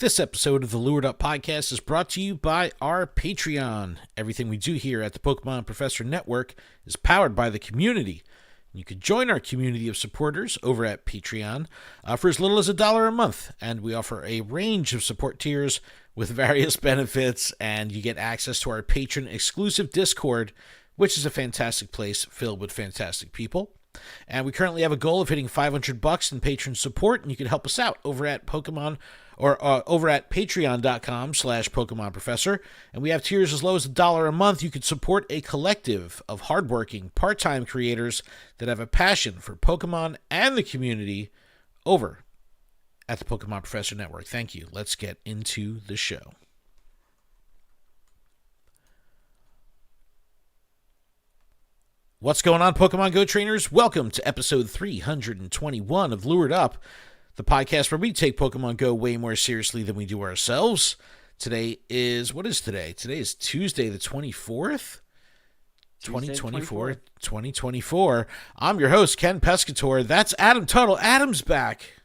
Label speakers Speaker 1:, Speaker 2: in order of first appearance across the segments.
Speaker 1: This episode of the Lured Up podcast is brought to you by our Patreon. Everything we do here at the Pokemon Professor Network is powered by the community. You can join our community of supporters over at Patreon for as little as $1 a month, and we offer a range of support tiers with various benefits, and you get access to our patron-exclusive Discord, which is a fantastic place filled with fantastic people. And we currently have a goal of hitting $500 in patron support, and you can help us out over at over at patreon.com/Pokemon Professor. And we have tiers as low as $1 a month. You can support a collective of hardworking, part-time creators that have a passion for Pokemon and the community over at the Pokemon Professor Network. Thank you. Let's get into the show. What's going on, Pokemon Go trainers? Welcome to episode 321 of Lured Up, the podcast where we take Pokemon Go way more seriously than we do ourselves. Today is, what is today? Today is Tuesday the 24th? 2024. I'm your host, Ken Pescator. That's Adam Tuttle. Adam's back.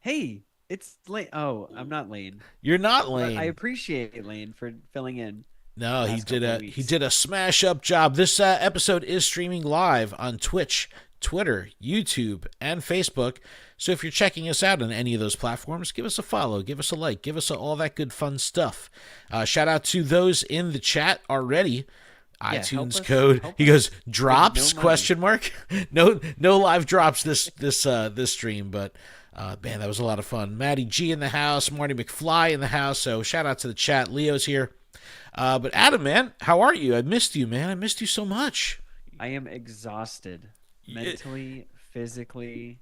Speaker 2: Hey, it's Lane. Oh, I'm not Lane.
Speaker 1: You're not Lane.
Speaker 2: I appreciate Lane for filling in.
Speaker 1: No, he did a smash up job. This episode is streaming live on Twitch, Twitter, YouTube, and Facebook. So if you're checking us out on any of those platforms, give us a follow, give us a like, give us all that good fun stuff. Shout out to those in the chat already.
Speaker 2: Yeah,
Speaker 1: iTunes code. He goes drops ? No live drops this stream, but man, that was a lot of fun. Maddie G in the house, Marty McFly in the house. So shout out to the chat. Leo's here. But Adam, man, how are you? I missed you, man. I missed you so much.
Speaker 2: I am exhausted, mentally, physically,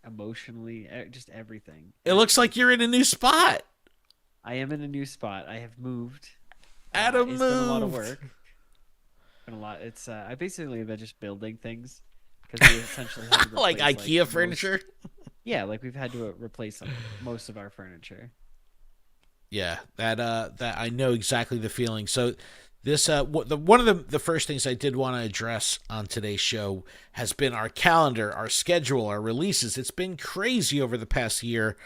Speaker 2: emotionally, just everything.
Speaker 1: It looks like you're in a new spot.
Speaker 2: I am in a new spot. I have moved.
Speaker 1: Adam
Speaker 2: It's
Speaker 1: moved.
Speaker 2: been a lot of work. Been a lot. It's I basically have been just building things because we essentially had to
Speaker 1: like
Speaker 2: replace,
Speaker 1: IKEA furniture.
Speaker 2: Yeah, like we've had to replace most of our furniture.
Speaker 1: Yeah, that I know exactly the feeling. So this one of the first things I did want to address on today's show has been our calendar, our schedule, our releases. It's been crazy over the past year,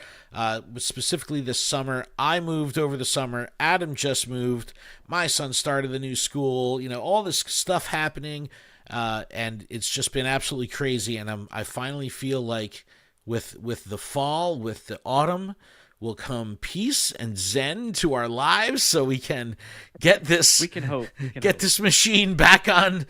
Speaker 1: specifically this summer. I moved over the summer. Adam just moved. My son started the new school. You know, all this stuff happening, and it's just been absolutely crazy. And I finally feel like with the fall, with the autumn, will come peace and zen to our lives, so we can get this.
Speaker 2: We can hope.
Speaker 1: This machine back on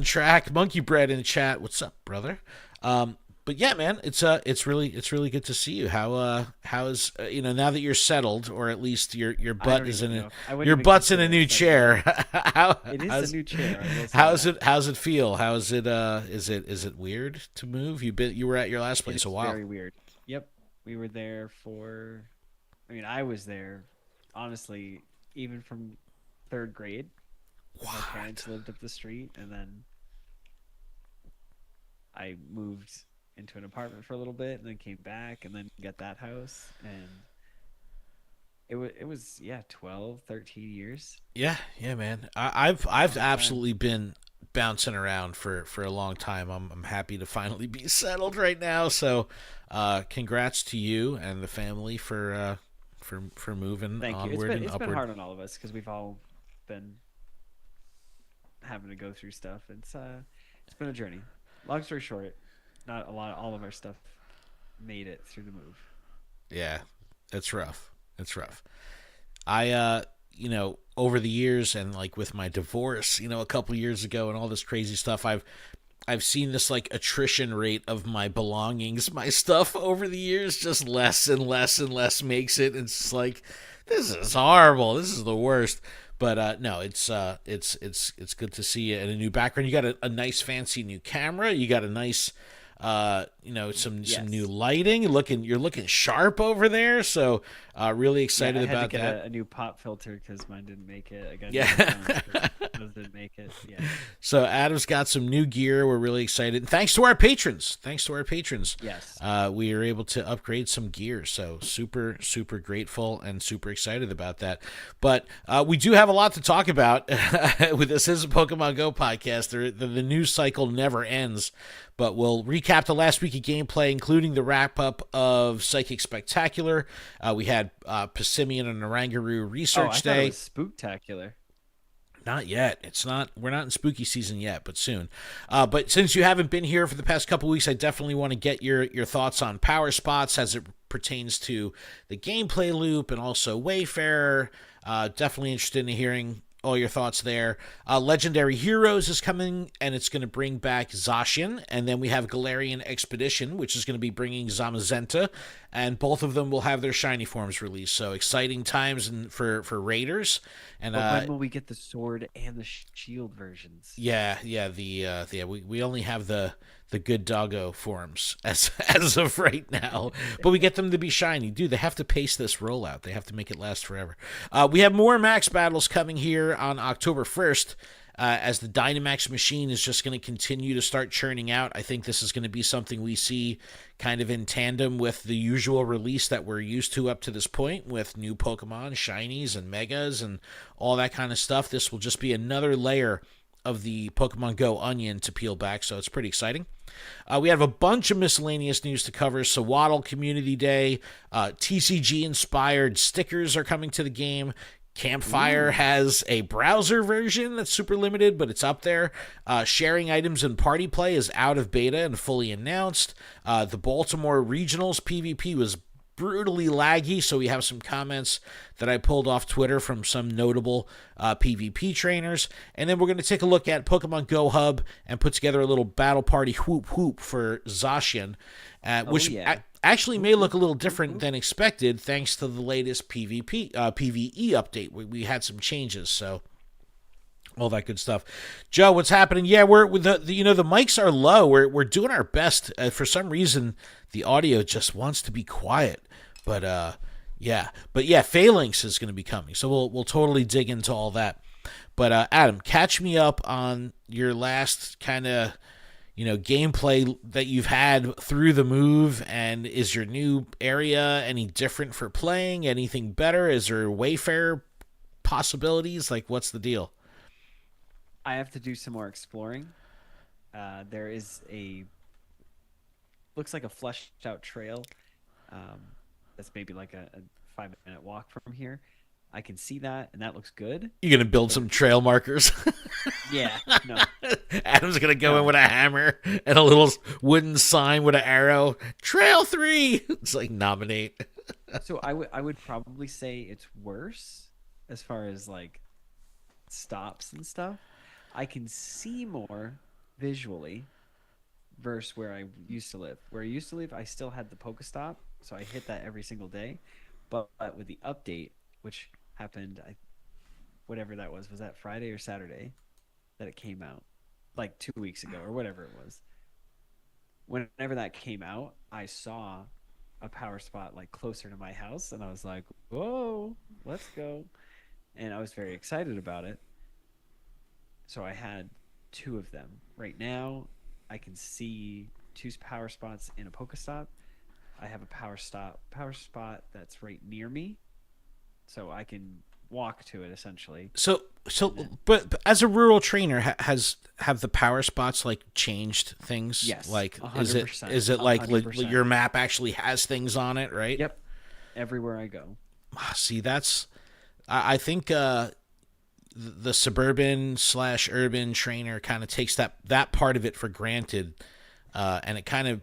Speaker 1: track. Monkey Bread in the chat. What's up, brother? But yeah, man, it's really good to see you. How's now that you're settled, or at least your butt is in your butt's in a new chair.
Speaker 2: It is a new chair.
Speaker 1: How's it feel? Is it weird to move? You were at your last place a while.
Speaker 2: Very weird. Yep. We were there I was there, honestly, even from third grade.
Speaker 1: What?
Speaker 2: My parents lived up the street, and then I moved into an apartment for a little bit, and then came back, and then got that house, and it was 12, 13 years.
Speaker 1: Yeah, man. I've absolutely been bouncing around for a long time. I'm happy to finally be settled right now. So, congrats to you and the family for moving
Speaker 2: Thank you.
Speaker 1: onward and
Speaker 2: It's
Speaker 1: upward.
Speaker 2: been hard on all of us because we've all been having to go through stuff. It's been a journey. Long story short, not a lot. All of our stuff made it through the move.
Speaker 1: Yeah, it's rough. I over the years, and like with my divorce, a couple years ago, and all this crazy stuff, I've seen this like attrition rate of my belongings, my stuff over the years, just less and less and less makes it. It's like, this is horrible. This is the worst. But no, it's good to see you in a new background. You got a nice fancy new camera. You got a nice some new lighting. You're looking sharp over there. So really excited
Speaker 2: I had
Speaker 1: about
Speaker 2: to get
Speaker 1: that.
Speaker 2: a new pop filter because mine didn't make it. I got those didn't make it. Yeah.
Speaker 1: So Adam's got some new gear. We're really excited. And thanks to our patrons.
Speaker 2: Yes.
Speaker 1: We were able to upgrade some gear. So super, super grateful and super excited about that. But we do have a lot to talk about. This is a Pokemon Go podcast. The news cycle never ends. But we'll recap the last week week of gameplay, including the wrap-up of Psychic Spectacular. We had Passimian and Oranguru Research
Speaker 2: Day.
Speaker 1: Day.
Speaker 2: It was spooktacular.
Speaker 1: Not yet. It's not. We're not in spooky season yet, but soon. But since you haven't been here for the past couple weeks, I definitely want to get your thoughts on power spots as it pertains to the gameplay loop and also Wayfarer. Definitely interested in hearing all your thoughts there. Legendary Heroes is coming, and it's going to bring back Zacian, and then we have Galarian Expedition, which is going to be bringing Zamazenta, and both of them will have their shiny forms released. So exciting times for Raiders. And
Speaker 2: but when will we get the sword and the shield versions?
Speaker 1: We only have the good doggo forms as of right now, but we get them to be shiny. Dude, they have to pace this rollout. They have to make it last forever. We have more max battles coming here on October 1st. As the Dynamax machine is just going to continue to start churning out. I think this is going to be something we see kind of in tandem with the usual release that we're used to up to this point with new Pokemon, Shinies, and Megas, and all that kind of stuff. This will just be another layer of the Pokemon Go onion to peel back, so it's pretty exciting. We have a bunch of miscellaneous news to cover. Sawaddle Community Day, TCG-inspired stickers are coming to the game. Campfire has a browser version that's super limited, but it's up there. Sharing items in party play is out of beta and fully announced. The Baltimore Regionals PvP was brutally laggy, so we have some comments that I pulled off Twitter from some notable PvP trainers. And then we're going to take a look at Pokemon Go Hub and put together a little battle party whoop whoop for Zacian, which actually may look a little different than expected thanks to the latest PvE update. We had some changes, so all that good stuff. Joe, what's happening? Yeah, we're with the mics are low. We're doing our best. For some reason, the audio just wants to be quiet. But Falinx is going to be coming, so we'll totally dig into all that. But Adam, catch me up on your last kind of gameplay that you've had through the move, and is your new area any different for playing? Anything better? Is there Wayfarer possibilities? Like, what's the deal?
Speaker 2: I have to do some more exploring. There is looks like a fleshed out trail. That's maybe like a 5-minute walk from here. I can see that, and that looks good.
Speaker 1: You're going to build some trail markers?
Speaker 2: Yeah, no.
Speaker 1: Adam's going to go in with a hammer and a little wooden sign with an arrow. Trail 3! It's like nominate.
Speaker 2: So I would probably say it's worse as far as like stops and stuff. I can see more visually versus where I used to live. Where I used to live, I still had the Pokestop, so I hit that every single day. But with the update, which happened, whatever that was that Friday or Saturday that it came out? Like 2 weeks ago or whatever it was. Whenever that came out, I saw a power spot like closer to my house, and I was like, whoa, let's go. And I was very excited about it. So I had 2 of them. Right now, I can see 2 power spots in a Pokestop. I have a power spot that's right near me, so I can walk to it essentially.
Speaker 1: But as a rural trainer, have the power spots like changed things?
Speaker 2: Yes,
Speaker 1: like
Speaker 2: 100%,
Speaker 1: is it like
Speaker 2: 100%.
Speaker 1: Your map actually has things on it, right?
Speaker 2: Yep, everywhere I go.
Speaker 1: See, that's I think the suburban/urban trainer kind of takes that part of it for granted, and it kind of,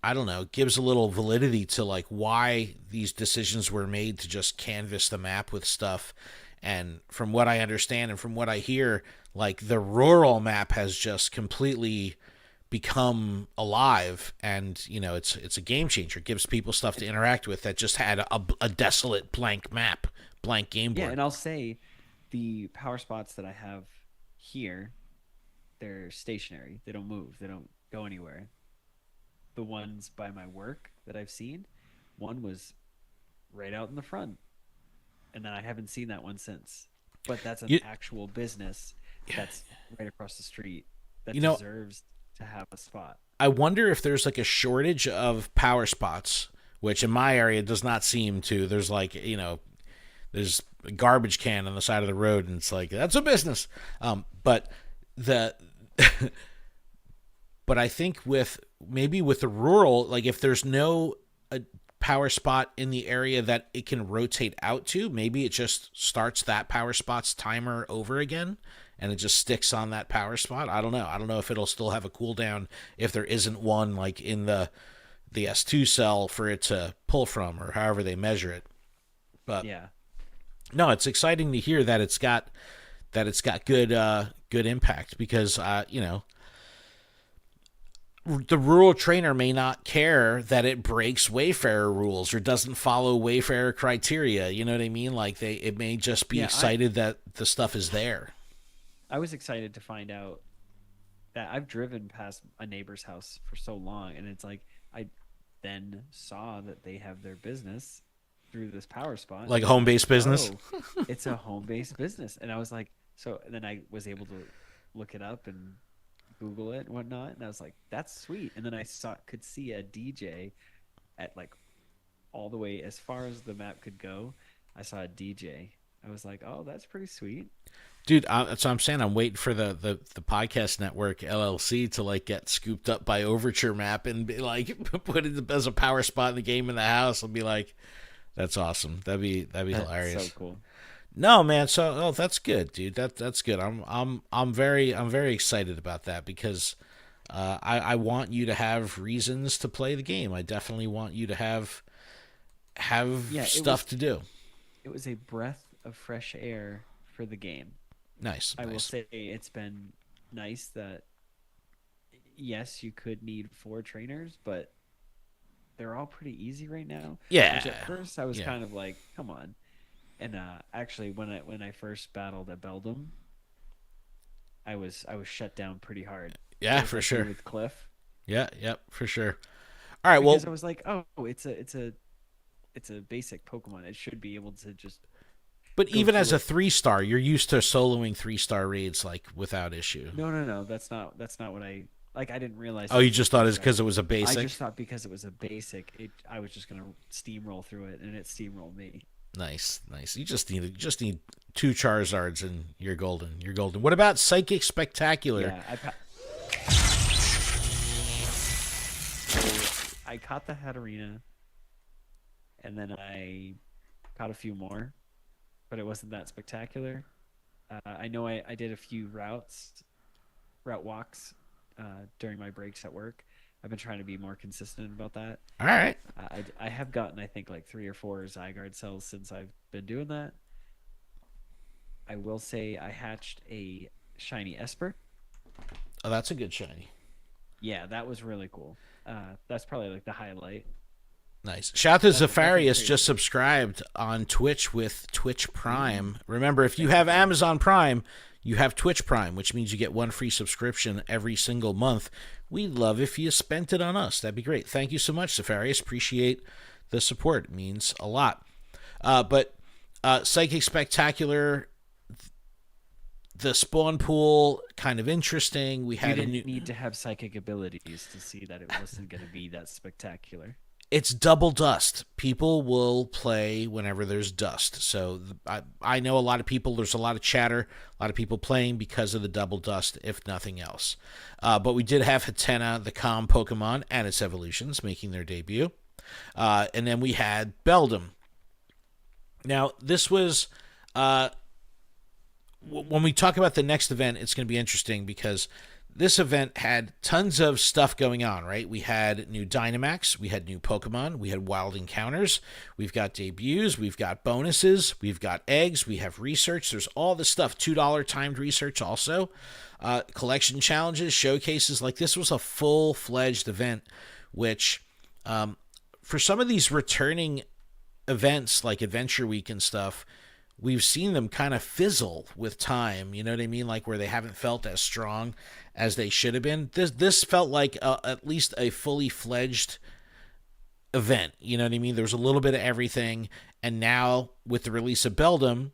Speaker 1: I don't know, gives a little validity to like why these decisions were made to just canvas the map with stuff. And from what I understand and from what I hear, like the rural map has just completely become alive, and it's a game changer. It gives people stuff to interact with that just had a desolate blank map, blank game board.
Speaker 2: Yeah, and I'll say the power spots that I have here, they're stationary. They don't move. They don't go anywhere. The ones by my work that I've seen, one was right out in the front, and then I haven't seen that one since. But that's an actual business that's right across the street that deserves to have a spot.
Speaker 1: I wonder if there's like a shortage of power spots, which in my area does not seem to. There's like, there's a garbage can on the side of the road, and it's like, that's a business. But But I think with the rural, like if there's no power spot in the area that it can rotate out to, maybe it just starts that power spot's timer over again and it just sticks on that power spot. I don't know if it'll still have a cooldown if there isn't one like in the S2 cell for it to pull from, or however they measure it. But
Speaker 2: Yeah.
Speaker 1: no, it's exciting to hear that it's got good impact, because the rural trainer may not care that it breaks Wayfarer rules or doesn't follow Wayfarer criteria. You know what I mean? Like it may just be excited that the stuff is there.
Speaker 2: I was excited to find out that I've driven past a neighbor's house for so long, and it's like I then saw that they have their business through this power spot,
Speaker 1: like home-based business.
Speaker 2: Oh, it's a home-based business, and I was like, so. And then I was able to look it up and Google it and whatnot, and I was like, that's sweet. And then I could see a DJ at like all the way as far as the map could go. I saw a DJ. I was like, oh, that's pretty sweet.
Speaker 1: Dude, that's what I'm saying. I'm waiting for the podcast network LLC to like get scooped up by Overture Map and be like put it as a power spot in the game in the house. I'll be like, that's awesome. That'd be hilarious.
Speaker 2: So cool.
Speaker 1: No, man. So that's good, dude. That's good. I'm very excited about that, because I want you to have reasons to play the game. I definitely want you to have stuff to do.
Speaker 2: It was a breath of fresh air for the game.
Speaker 1: Nice.
Speaker 2: I will say it's been nice that, yes, you could need 4 trainers, but they're all pretty easy right now.
Speaker 1: Yeah.
Speaker 2: Which at first I was kind of like, come on. And actually, when I first battled at Beldum, I was shut down pretty hard.
Speaker 1: Yeah, for sure.
Speaker 2: With Cliff.
Speaker 1: Yeah, yep, for sure. All right,
Speaker 2: because I was like, oh, it's a basic Pokemon. It should be able to just.
Speaker 1: But even as a 3-star, you're used to soloing 3-star raids like without issue.
Speaker 2: No. That's not what I like. I didn't realize.
Speaker 1: Oh, you just thought it's because it was a basic?
Speaker 2: I just thought because it was a basic, I was just gonna steamroll through it, and it steamrolled me. Nice.
Speaker 1: You just need 2 Charizards and you're golden. What about Psychic Spectacular?
Speaker 2: Yeah, I caught the Hatterena, and then I caught a few more, but it wasn't that spectacular. I know I did a few route walks during my breaks at work. I've been trying to be more consistent about that.
Speaker 1: All right.
Speaker 2: I have gotten, I think, like 3 or 4 Zygarde cells since I've been doing that. I will say I hatched a shiny Esper.
Speaker 1: Oh, that's a good shiny.
Speaker 2: Yeah, that was really cool. That's probably like the highlight.
Speaker 1: Nice. Shout out to Zafarius, just subscribed on Twitch with Twitch Prime. Remember, if you have Amazon Prime, you have Twitch Prime, which means you get 1 free subscription every single month. We'd love if you spent it on us. That'd be great. Thank you so much, Zafarius. Appreciate the support. It means a lot. But Psychic Spectacular, the spawn pool, kind of interesting. We had
Speaker 2: you didn't need to have psychic abilities to see that it wasn't going to be that spectacular.
Speaker 1: It's double dust. People will play whenever there's dust. So I know a lot of people, there's a lot of chatter, a lot of people playing because of the double dust, if nothing else. But we did have Hatena, the calm Pokemon, and its evolutions making their debut. And then we had Beldum. Now, this was... when we talk about the next event, it's going to be interesting because this event had tons of stuff going on, right? We had new Dynamax, we had new Pokemon, we had wild encounters, we've got debuts, we've got bonuses, we've got eggs, we have research, there's all this stuff, $2 timed research also, collection challenges, showcases. Like, this was a full-fledged event, which for some of these returning events like Adventure Week and stuff, we've seen them kind of fizzle with time, you know what I mean? Like, where they haven't felt as strong as they should have been. This felt like at least a fully fledged event, you know what I mean? There was a little bit of everything, and now with the release of Beldum,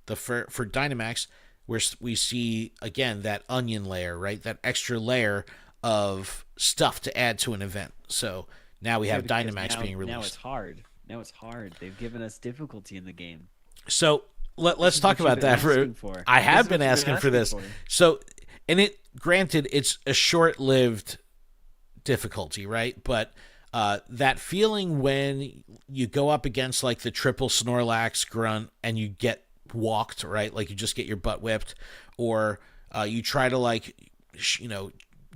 Speaker 1: for Dynamax, where we see again that onion layer, right? That extra layer of stuff to add to an event. So now we have Dynamax being released.
Speaker 2: Now it's hard. They've given us difficulty in the game.
Speaker 1: So let's talk about that. I have been asking for this. So, and granted, it's a short-lived difficulty, right? But that feeling when you go up against like the triple Snorlax grunt and you get walked, right? Like you just get your butt whipped, or you try to like,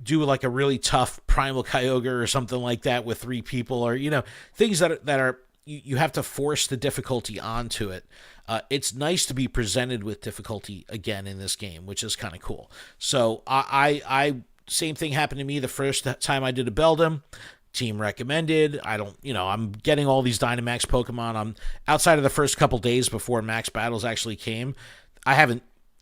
Speaker 1: do like a really tough Primal Kyogre or something like that with 3 people, or, things that are you have to force the difficulty onto it. It's nice to be presented with difficulty again in this game, which is kind of cool. So I same thing happened to me the first time I did a Beldum. Team recommended. I'm getting all these Dynamax Pokemon. I'm outside of the first couple days before Max Battles actually came. I haven't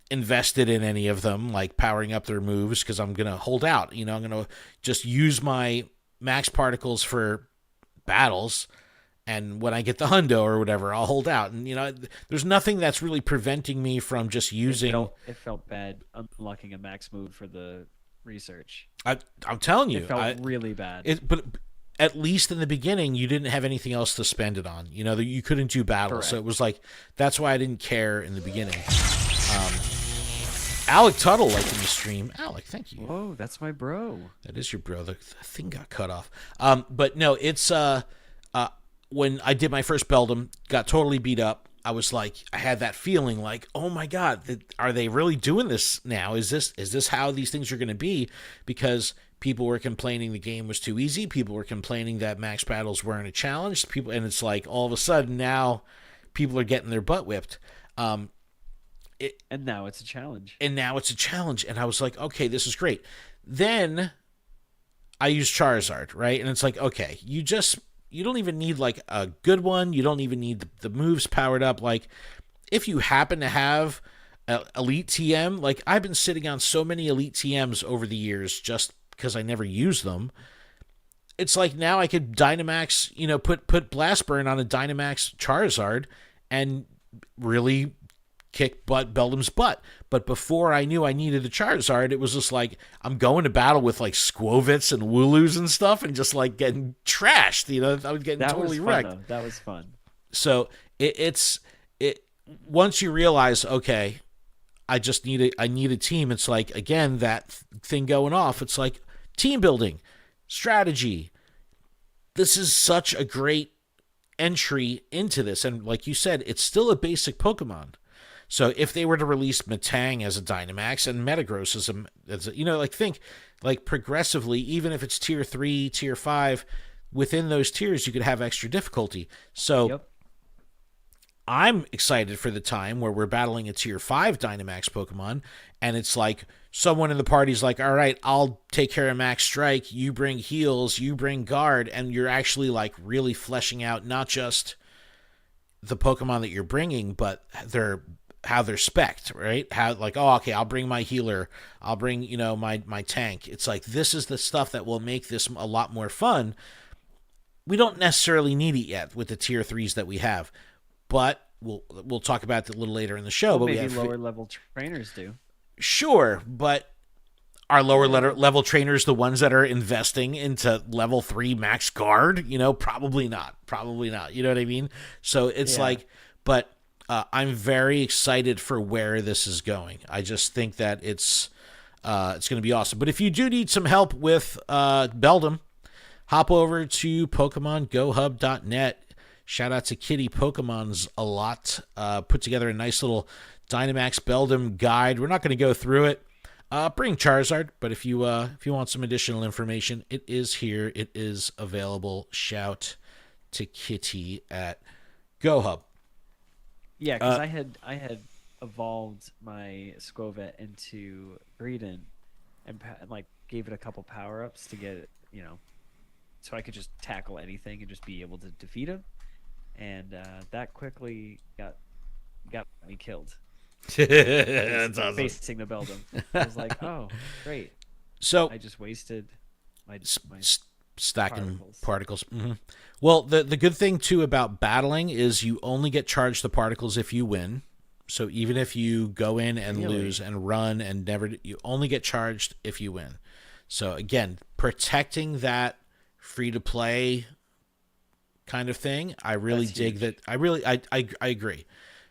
Speaker 1: invested in any of them, like powering up their moves, because I'm going to hold out. I'm going to just use my Max Particles for battles. And when I get the hundo or whatever, I'll hold out. And, there's nothing that's really preventing me from just using...
Speaker 2: It felt bad unlocking a max move for the research.
Speaker 1: I'm telling you.
Speaker 2: It felt really bad.
Speaker 1: But at least in the beginning, you didn't have anything else to spend it on. You couldn't do battles.
Speaker 2: Correct.
Speaker 1: So it was like, that's why I didn't care in the beginning. Alec Tuttle liking the stream. Alec, thank you.
Speaker 2: Whoa, that's my bro.
Speaker 1: That is your bro. The thing got cut off. But no, it's... when I did my first Beldum, got totally beat up. I was like, I had that feeling like, oh my God, are they really doing this now? Is this how these things are going to be? Because people were complaining the game was too easy. People were complaining that max battles weren't a challenge. And it's like all of a sudden now people are getting their butt whipped.
Speaker 2: And now it's a challenge.
Speaker 1: And I was like, okay, this is great. Then I used Charizard, right? And it's like, okay, you don't even need like a good one. You don't even need the moves powered up. Like if you happen to have Elite TM, like I've been sitting on so many Elite TMs over the years just because I never use them. It's like now I could Dynamax, put Blast Burn on a Dynamax Charizard and really kick Beldum's butt. But before I knew I needed a Charizard, it was just like I'm going to battle with like Squovits and Wooloos and stuff and just like getting trashed. I was getting totally wrecked.
Speaker 2: Though. That was fun.
Speaker 1: So it's once you realize, okay, I need a team. It's like, again, that thing going off. It's like team building, strategy. This is such a great entry into this. And like you said, it's still a basic Pokemon. So if they were to release Metang as a Dynamax and Metagross think like progressively, even if it's tier 3, tier 5, within those tiers, you could have extra difficulty. So
Speaker 2: Yep.
Speaker 1: I'm excited for the time where we're battling a tier 5 Dynamax Pokemon, and it's like someone in the party's like, all right, I'll take care of Max Strike, you bring heals, you bring guard, and you're actually like really fleshing out not just the Pokemon that you're bringing, but how they're spec'd, right? How like, oh, okay, I'll bring my healer, I'll bring, my tank. It's like, this is the stuff that will make this a lot more fun. We don't necessarily need it yet with the tier 3s that we have, but we'll talk about it a little later in the show.
Speaker 2: Well,
Speaker 1: but
Speaker 2: maybe
Speaker 1: we have
Speaker 2: lower level trainers do.
Speaker 1: Sure, but are lower level trainers the ones that are investing into level 3 max guard? Probably not. You know what I mean? So it's like, but I'm very excited for where this is going. I just think that it's going to be awesome. But if you do need some help with Beldum, hop over to PokemonGoHub.net. Shout out to Kitty Pokemons a lot. Put together a nice little Dynamax Beldum guide. We're not going to go through it. Bring Charizard, but if you want some additional information, it is here. It is available. Shout to Kitty at GoHub.
Speaker 2: Yeah, because I had evolved my Squovit into Greedent and like gave it a couple power ups to get it, so I could just tackle anything and just be able to defeat him, and that quickly got me killed.
Speaker 1: That's awesome.
Speaker 2: Facing the Beldum, I was like, oh, great.
Speaker 1: So
Speaker 2: I just wasted my
Speaker 1: stacking particles. Mm-hmm. Well, the good thing too about battling is you only get charged the particles if you win. So even if you go in and lose and run and never, you only get charged if you win. So again, protecting that free to play kind of thing, I really dig that. I agree.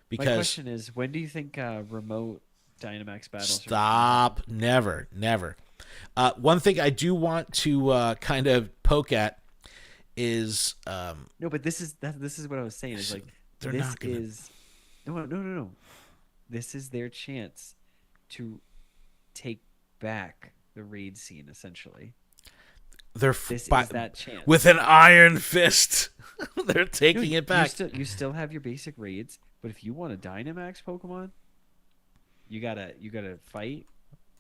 Speaker 1: Because
Speaker 2: my question is, when do you think remote Dynamax battles?
Speaker 1: Stop! Never. One thing I do want to kind of poke at is
Speaker 2: No, but this is what I was saying. Is like
Speaker 1: they're
Speaker 2: this
Speaker 1: not gonna.
Speaker 2: is no. This is their chance to take back the raid scene. Essentially,
Speaker 1: They're
Speaker 2: this is that chance
Speaker 1: with an iron fist. They're taking it back.
Speaker 2: You still have your basic raids, but if you want a Dynamax Pokemon, you gotta fight.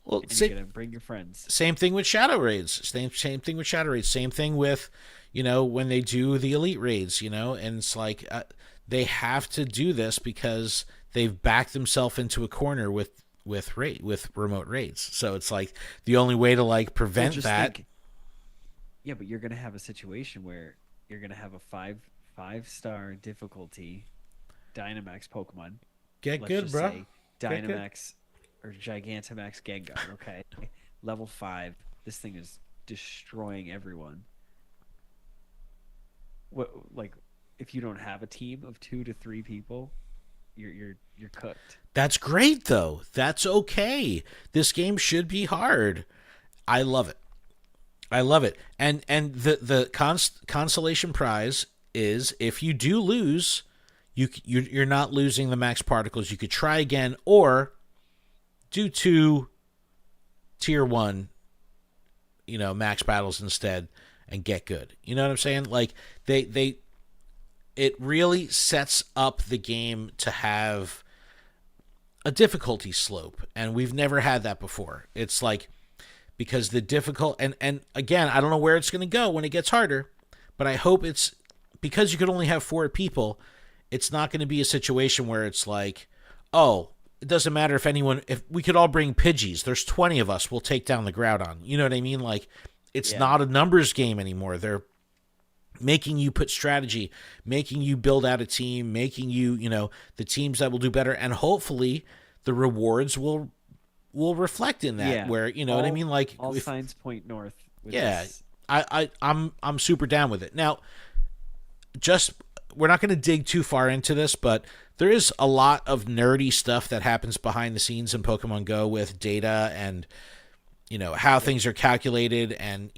Speaker 1: Well,
Speaker 2: and you gotta bring your friends.
Speaker 1: Same thing with Shadow Raids. Same thing with Shadow Raids. Same thing with, when they do the Elite Raids, and it's like they have to do this because they've backed themselves into a corner with remote raids. So it's like the only way to like prevent that.
Speaker 2: Yeah, but you're gonna have a situation where you're gonna have a five-star difficulty Dynamax Pokemon.
Speaker 1: Get good, bro.
Speaker 2: Dynamax or Gigantamax Gengar. Okay, level 5. This thing is destroying everyone. What, like, if you don't have a team of 2 to 3 people, you're cooked.
Speaker 1: That's great though. That's okay. This game should be hard. I love it. And the consolation prize is if you do lose, you're not losing the max particles. You could try again or do 2 tier 1, max battles instead and get good. You know what I'm saying? Like it really sets up the game to have a difficulty slope, and we've never had that before. It's like because the difficult and again, I don't know where it's going to go when it gets harder, but I hope it's because you could only have 4 people. It's not going to be a situation where it's like, oh, it doesn't matter if we could all bring Pidgeys. There's 20 of us. We'll take down the Groudon. You know what I mean? Like, it's not a numbers game anymore. They're making you put strategy, making you build out a team, making you, the teams that will do better. And hopefully the rewards will reflect in that where, what I mean? Like
Speaker 2: all signs point north.
Speaker 1: This. I'm super down with it. Now, we're not going to dig too far into this, but there is a lot of nerdy stuff that happens behind the scenes in Pokemon Go with data and, how things are calculated. And,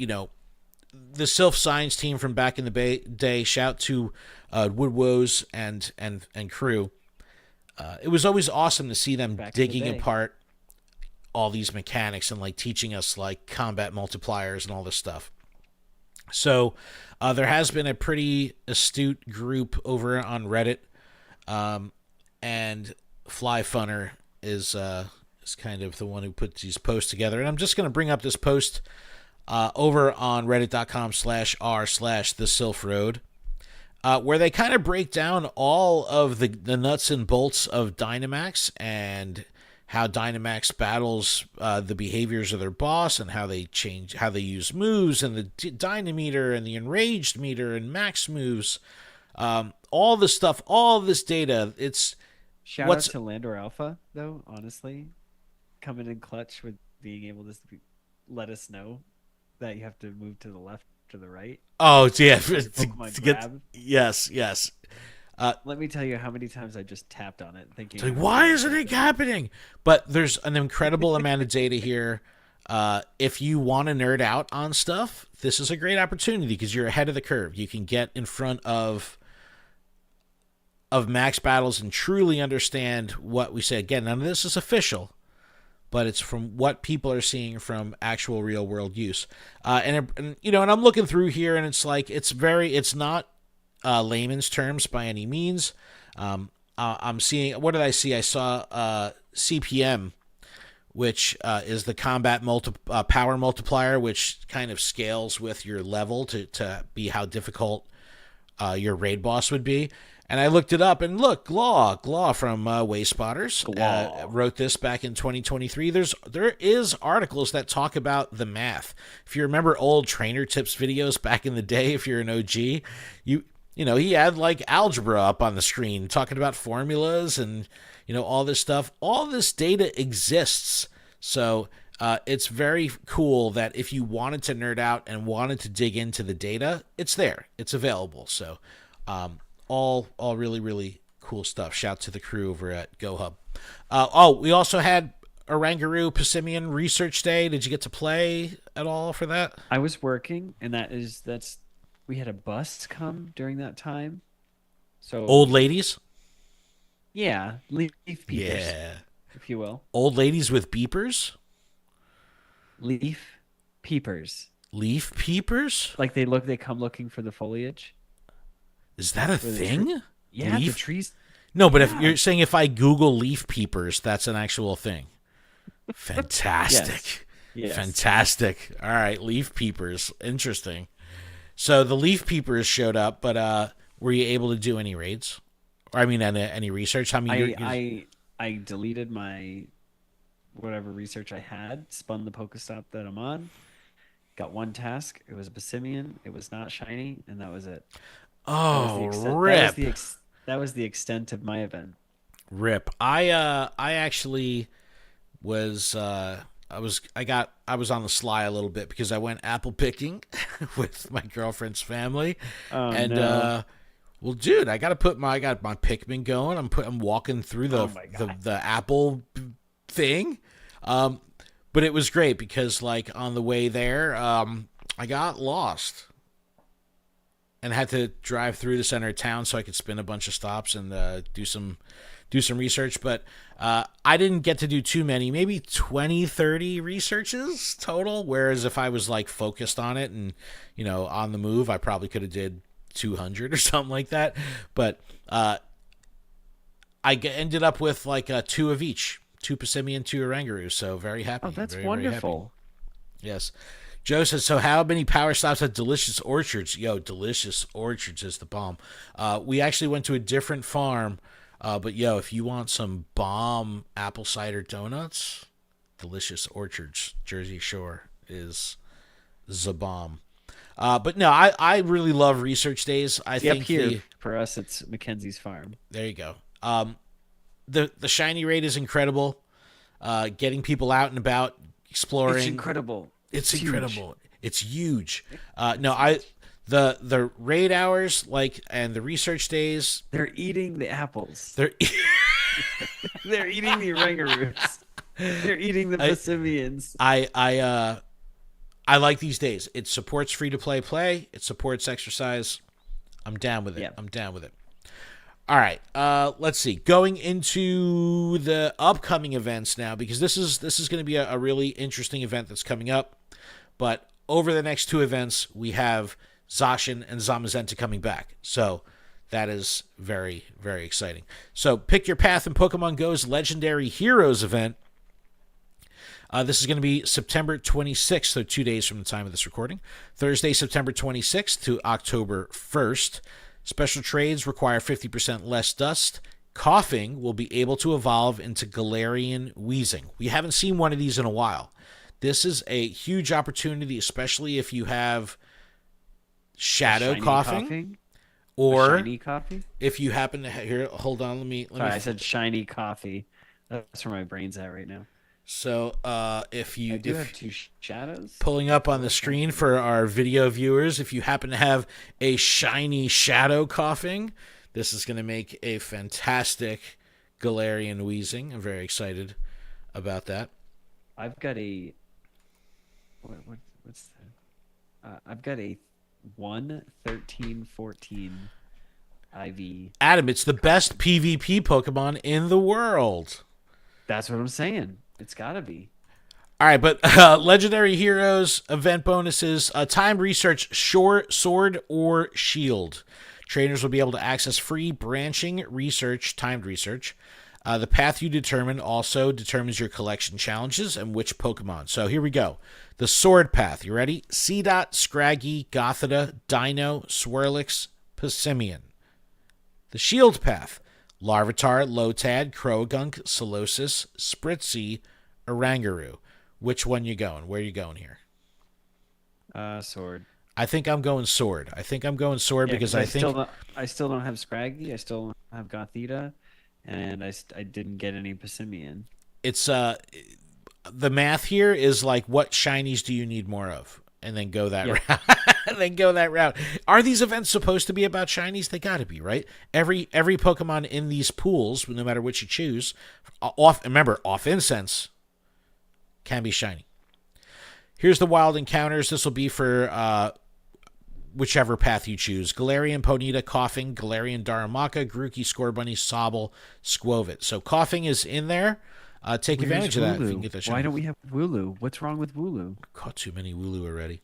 Speaker 1: the Sylph Science team from back in the day, shout to Woodwoes and crew. It was always awesome to see them digging apart all these mechanics and like teaching us like combat multipliers and all this stuff. So there has been a pretty astute group over on Reddit, and Flyfunner is kind of the one who puts these posts together. And I'm just going to bring up this post over on reddit.com/r/the Sylph Road, where they kind of break down all of the nuts and bolts of Dynamax and how Dynamax battles the behaviors of their boss and how they use moves and the Dynameter and the Enraged meter and max moves, all this stuff, all this data. It's
Speaker 2: shout out to Landor Alpha though, honestly, coming in clutch with being able to let us know that you have to move to the left or the right.
Speaker 1: Oh yeah, yes.
Speaker 2: Let me tell you how many times I just tapped on it thinking,
Speaker 1: like, why isn't it happening? But there's an incredible amount of data here. If you want to nerd out on stuff, this is a great opportunity because you're ahead of the curve. You can get in front of max battles and truly understand what we say. Again, none of this is official, but it's from what people are seeing from actual real world use. And I'm looking through here and it's like, it's not layman's terms by any means. I'm seeing, what did I see? I saw CPM, which is the combat power multiplier, which kind of scales with your level to be how difficult your raid boss would be. And I looked it up, and look, Glaw from Wayspotters wrote this back in 2023. There is articles that talk about the math. If you remember old trainer tips videos back in the day, if you're an OG, he had like algebra up on the screen talking about formulas and all this stuff. All this data exists, so it's very cool that if you wanted to nerd out and wanted to dig into the data, it's there, it's available. So. All really, really cool stuff. Shout to the crew over at GoHub. We also had Oranguru Passimian Research Day? Did you get to play at all for that?
Speaker 2: I was working, and that's we had a bus come during that time. So
Speaker 1: Old ladies?
Speaker 2: yeah, leaf peepers,
Speaker 1: Yeah.
Speaker 2: if you will.
Speaker 1: Old ladies with beepers?
Speaker 2: Leaf peepers.
Speaker 1: Leaf peepers?
Speaker 2: Like they come looking for the foliage.
Speaker 1: Is that a
Speaker 2: For the
Speaker 1: thing?
Speaker 2: Yeah,
Speaker 1: Leaf?
Speaker 2: the trees.
Speaker 1: No, but if
Speaker 2: Yeah.
Speaker 1: you're saying if I Google leaf peepers, that's an actual thing. Fantastic.
Speaker 2: Yes.
Speaker 1: Fantastic. All right, leaf peepers. Interesting. So the leaf peepers showed up, but were you able to do any raids? Or, I mean, any research? I mean,
Speaker 2: I deleted my whatever research I had, spun the Pokestop that I'm on, got one task. It was a Passimian. It was not shiny, and that was it.
Speaker 1: oh,
Speaker 2: That
Speaker 1: rip.
Speaker 2: that was the extent of my event.
Speaker 1: Rip. I actually was I was on the sly a little bit because I went apple picking with my girlfriend's family.
Speaker 2: Oh,
Speaker 1: And
Speaker 2: no.
Speaker 1: well, dude, I got my Pikmin going. I'm walking through
Speaker 2: Oh my God.
Speaker 1: the apple thing. But it was great because like on the way there, I got lost and had to drive through the center of town so I could spin a bunch of stops and do some research. But I didn't get to do too many, maybe 20, 30 researches total. Whereas if I was like focused on it and, on the move, I probably could have did 200 or something like that. But ended up with like 2 of each, 2 Passimian, 2 Oranguru. So very happy.
Speaker 2: Oh, that's
Speaker 1: very, very happy.
Speaker 2: wonderful.
Speaker 1: Yes. Joe says, so how many power stops at Delicious Orchards? Yo, Delicious Orchards is the bomb. We actually went to a different farm, but yo, if you want some bomb apple cider donuts, Delicious Orchards, Jersey Shore is the bomb. But no, I really love research days. I
Speaker 2: See, up
Speaker 1: think
Speaker 2: here for us, it's Mackenzie's farm.
Speaker 1: there you go. The shiny rate is incredible. Getting people out and about, exploring.
Speaker 2: It's incredible.
Speaker 1: It's
Speaker 2: huge.
Speaker 1: incredible. It's huge. The raid hours and the research days.
Speaker 2: They're eating the apples.
Speaker 1: They're
Speaker 2: They're eating the Orangaroos. They're eating the Passimians.
Speaker 1: I like these days. It supports free to play. It supports exercise. I'm down with it.
Speaker 2: Yep.
Speaker 1: I'm down with it. All right. Let's see. Going into the upcoming events now, because this is going to be a really interesting event that's coming up. But over the next 2 events, we have Zacian and Zamazenta coming back. So that is very, very exciting. So pick your path in Pokemon Go's Legendary Heroes event. This is going to be September 26th, so 2 days from the time of this recording. Thursday, September 26th to October 1st. Special trades require 50% less dust. Coughing will be able to evolve into Galarian Wheezing. We haven't seen one of these in a while. This is a huge opportunity, especially if you have Shadow coughing. Or
Speaker 2: shiny coffee?
Speaker 1: if you happen to here, hold on, let me.
Speaker 2: Sorry, I said shiny coffee. That's where my brain's at right now.
Speaker 1: So if you
Speaker 2: I do have 2 shadows.
Speaker 1: pulling up on the screen for our video viewers, if you happen to have a shiny Shadow coughing, this is going to make a fantastic Galarian Wheezing. I'm very excited about that.
Speaker 2: I've got a what's that? I've got a 1/13/14 IV.
Speaker 1: Adam, it's the best PvP Pokemon in the world.
Speaker 2: That's what I'm saying. It's gotta be.
Speaker 1: All right, but Legendary Heroes event bonuses, timed research, sword or shield. Trainers will be able to access free branching research, timed research. The path you determine also determines your collection challenges and which Pokemon. So here we go. The sword path. You ready? Seedot, Scraggy, Gothita, Dino, Swirlix, Passimian. The shield path. Larvitar, Lotad, Croagunk, Solosis, Spritzy, Oranguru. Which one you going? Where you going here?
Speaker 2: Sword.
Speaker 1: I think I'm going sword. Because I think
Speaker 2: I still don't have Scraggy. I still don't have Gothita, and I didn't get any Passimian.
Speaker 1: it's the math here is like, what shinies do you need more of? And then go that route. Are these events supposed to be about shinies? They got to be, right? Every Pokemon in these pools, no matter which you choose, off incense, can be shiny. Here's the wild encounters. This will be for whichever path you choose. Galarian Ponyta, Coughing, Galarian Darumaka, Grookey, Scorbunny, Sobble, Squovit. So Coughing is in there. Take advantage of that if you can get that shiny.
Speaker 2: Why don't we have Wooloo? What's wrong with Wooloo?
Speaker 1: Caught too many Wooloo already.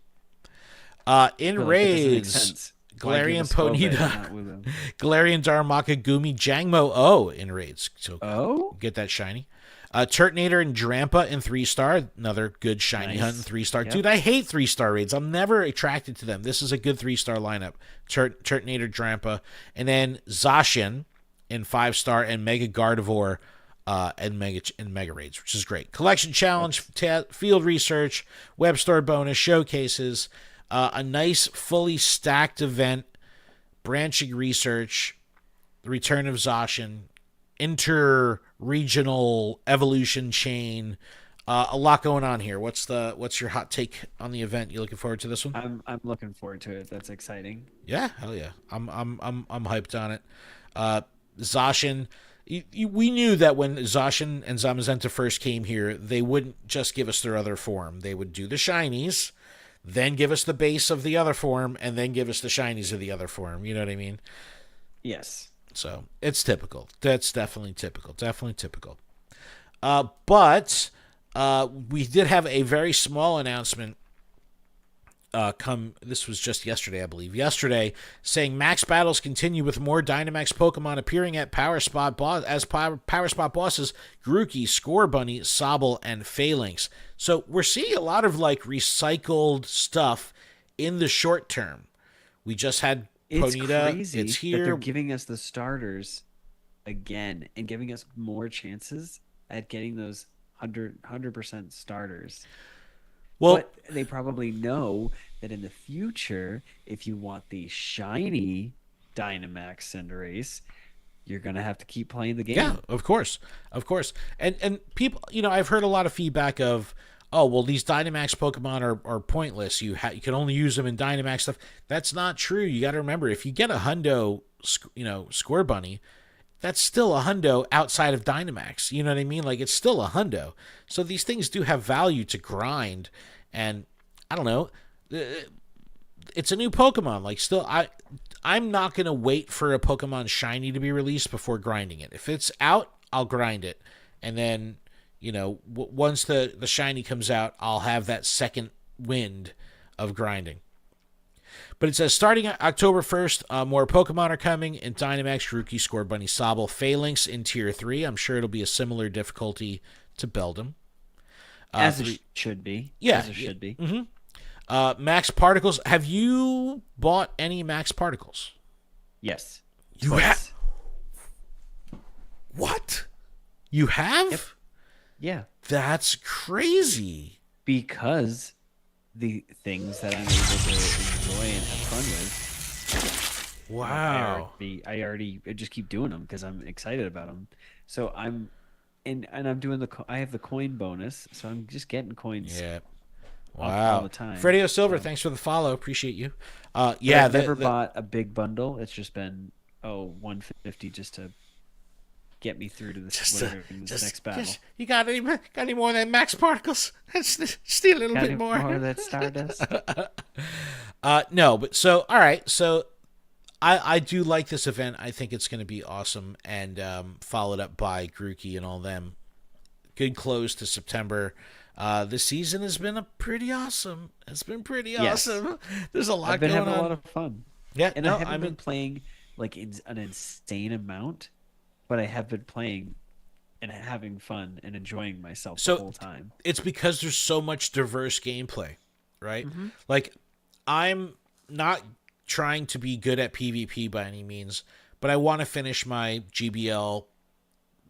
Speaker 1: In
Speaker 2: Like
Speaker 1: raids, Galarian Ponyta, Galarian Darumaka, Gumi, Jangmo O in raids. So get that shiny. Turtonator and Drampa in 3-star. Another good shiny hunt in 3-star. Yep. Dude, I hate 3-star raids. I'm never attracted to them. This is a good 3-star lineup. Turtonator, Drampa. And then Zacian in 5-star and Mega Gardevoir and Mega Raids, which is great. Collection Challenge, Field Research, Web Store bonus, showcases, a nice fully stacked event, branching research, the return of Zacian, inter-regional evolution chain, a lot going on here. What's your hot take on the event? You looking forward to this one?
Speaker 2: I'm looking forward to it. That's exciting.
Speaker 1: Yeah, hell yeah. I'm hyped on it. Zacian, we knew that when Zacian and Zamazenta first came here, they wouldn't just give us their other form. They would do the shinies, then give us the base of the other form, and then give us the shinies of the other form. You know what I mean?
Speaker 2: Yes.
Speaker 1: So it's typical. That's definitely typical. Definitely typical. But we did have a very small announcement this was just yesterday, I believe. Yesterday, saying max battles continue with more Dynamax Pokemon appearing at Power Spot bosses Grookey, Scorbunny, Sobble, and Falinx. So we're seeing a lot of like recycled stuff in the short term. We just had Ponyta.
Speaker 2: Crazy
Speaker 1: it's here.
Speaker 2: That they're giving us the starters again and giving us more chances at getting those 100% starters. Well, but they probably know that in the future, if you want the shiny Dynamax Cinderace, you're going to have to keep playing the game.
Speaker 1: Yeah, of course. And people, I've heard a lot of feedback of, oh, well, these Dynamax Pokemon are pointless. You can only use them in Dynamax stuff. That's not true. You got to remember, if you get a hundo, Scorbunny, that's still a hundo outside of Dynamax. You know what I mean? Like, it's still a hundo. So these things do have value to grind. And I don't know. It's a new Pokemon. Like, still, I'm not going to wait for a Pokemon shiny to be released before grinding it. If it's out, I'll grind it. And then, once the shiny comes out, I'll have that second wind of grinding. But it says, starting October 1st, more Pokemon are coming in Dynamax, Grookey, Scorbunny, Sobble, Falinx in Tier 3. I'm sure it'll be a similar difficulty to Beldum.
Speaker 2: As it should be.
Speaker 1: Yeah.
Speaker 2: As it should be.
Speaker 1: Mm-hmm. Max Particles. Have you bought any Max Particles?
Speaker 2: Yes.
Speaker 1: You have? What? You have?
Speaker 2: Yep. Yeah.
Speaker 1: That's crazy.
Speaker 2: Because the things that I'm able to enjoy and have fun with.
Speaker 1: Wow.
Speaker 2: I just keep doing them because I'm excited about them. So I'm doing I have the coin bonus, so I'm just getting coins.
Speaker 1: Yeah. Wow.
Speaker 2: All the time.
Speaker 1: Freddie O'Silver, thanks for the follow. Appreciate you.
Speaker 2: I've never bought a big bundle. It's just been $150 just to get me through to this next battle.
Speaker 1: You got any more of that Max Particles? Steal a little bit more.
Speaker 2: More of that Stardust.
Speaker 1: No, but so all right. So I do like this event. I think it's going to be awesome, and followed up by Grookey and all them. Good close to September. The season has been pretty awesome. It's been pretty awesome. There's a lot going on.
Speaker 2: I've been having a lot of fun.
Speaker 1: Yeah,
Speaker 2: and I haven't been playing like an insane amount, but I have been playing and having fun and enjoying myself the whole time.
Speaker 1: It's because there's so much diverse gameplay, right? Mm-hmm. Like, I'm not trying to be good at PvP by any means, but I want to finish my GBL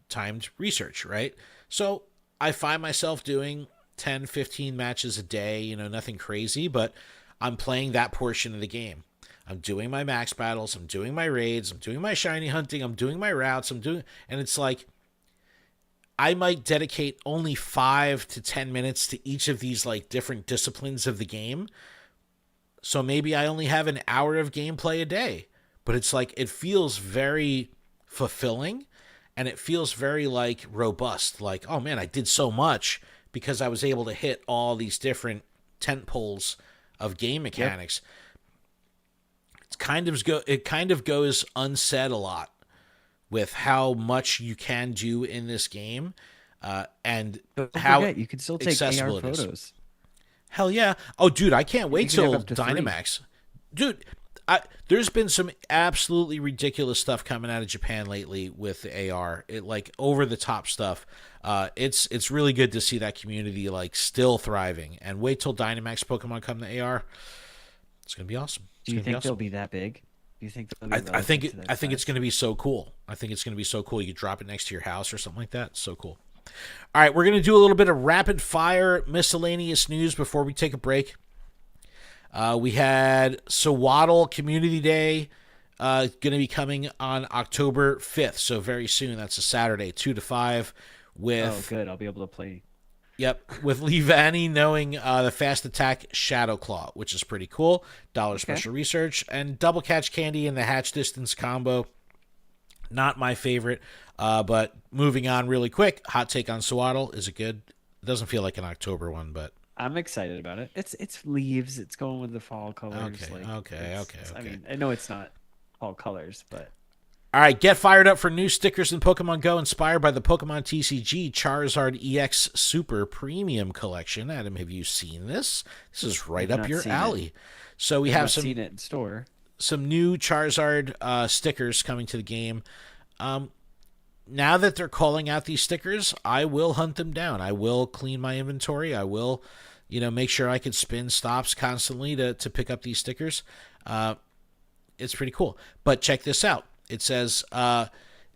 Speaker 1: timed research, right? So I find myself doing 10, 15 matches a day, nothing crazy, but I'm playing that portion of the game. I'm doing my max battles, I'm doing my raids, I'm doing my shiny hunting, I'm doing my routes, and it's like, I might dedicate only 5 to 10 minutes to each of these like different disciplines of the game. So maybe I only have an hour of gameplay a day, but it's like, it feels very fulfilling and it feels very like robust. Like, oh man, I did so much because I was able to hit all these different tent poles of game mechanics. It kind of goes unsaid a lot with how much you can do in this game, and
Speaker 2: Don't
Speaker 1: how
Speaker 2: forget, you can still take
Speaker 1: accessible
Speaker 2: AR
Speaker 1: it is.
Speaker 2: photos.
Speaker 1: Hell yeah! Oh, dude, I can't wait
Speaker 2: can have
Speaker 1: till
Speaker 2: up to 3.
Speaker 1: Dynamax. Dude, there's been some absolutely ridiculous stuff coming out of Japan lately with the AR. It like over the top stuff. It's really good to see that community like still thriving. And wait till Dynamax Pokemon come to AR. It's gonna be awesome.
Speaker 2: Do you think they'll be that big? Do you think they'll be
Speaker 1: I think
Speaker 2: relative to that
Speaker 1: I think it's
Speaker 2: size?
Speaker 1: going to be so cool. I think it's going to be so cool. You drop it next to your house or something like that. It's so cool. All right, we're going to do a little bit of rapid fire miscellaneous news before we take a break. We had Sawaddle Community Day going to be coming on October 5th, so very soon. That's a Saturday, 2 to 5. With
Speaker 2: good. I'll be able to play.
Speaker 1: Yep, with Leavanny knowing the fast attack Shadow Claw, which is pretty cool. $1 special research and double catch candy in the hatch distance combo. Not my favorite, but moving on really quick. Hot take on Sawaddle. Is it good? It doesn't feel like an October one, but
Speaker 2: I'm excited about it. It's leaves. It's going with the fall colors.
Speaker 1: Okay.
Speaker 2: I mean, I know it's not fall colors, but
Speaker 1: all right, get fired up for new stickers in Pokemon Go inspired by the Pokemon TCG Charizard EX Super Premium Collection. Adam, have you seen this? This is right up your alley. So we have
Speaker 2: seen it in store.
Speaker 1: Some new Charizard stickers coming to the game. Now that they're calling out these stickers, I will hunt them down. I will clean my inventory. I will, make sure I can spin stops constantly to pick up these stickers. It's pretty cool. But check this out. It says,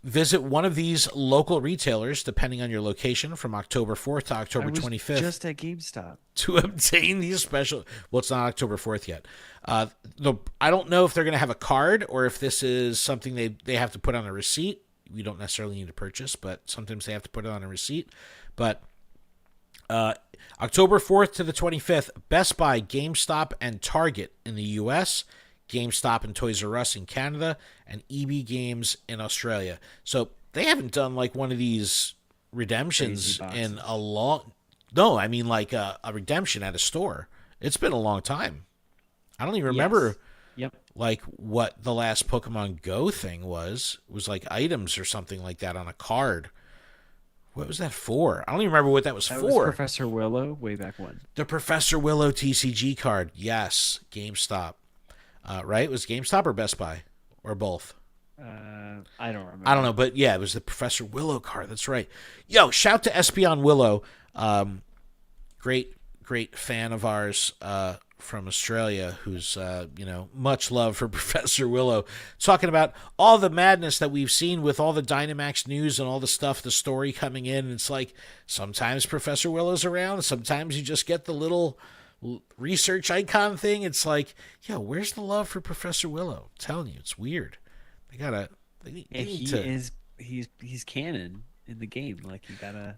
Speaker 1: visit one of these local retailers, depending on your location, from October 4th to October 25th.
Speaker 2: Just at GameStop.
Speaker 1: To obtain these special... Well, it's not October 4th yet. I don't know if they're going to have a card or if this is something they have to put on a receipt. You don't necessarily need to purchase, but sometimes they have to put it on a receipt. But October 4th to the 25th, Best Buy, GameStop, and Target in the U.S., GameStop and Toys R Us in Canada, and EB Games in Australia. So they haven't done like one of these redemptions in a long... No, I mean like a redemption at a store. It's been a long time. I don't even remember like what the last Pokemon Go thing was. It was like items or something like that on a card. What was that for? I don't even remember what that was for.
Speaker 2: Was Professor Willow way back when.
Speaker 1: The Professor Willow TCG card. Yes, GameStop. Right? It was GameStop or Best Buy? Or both?
Speaker 2: I don't remember.
Speaker 1: I don't know, but yeah, it was the Professor Willow card. That's right. Yo, shout to Espeon Willow. Great fan of ours from Australia who's, much love for Professor Willow. Talking about all the madness that we've seen with all the Dynamax news and all the stuff, the story coming in. And it's like sometimes Professor Willow's around. Sometimes you just get the little research icon thing. It's like, yo, where's the love for Professor Willow? I'm telling you, it's weird.
Speaker 2: He's canon in the game. Like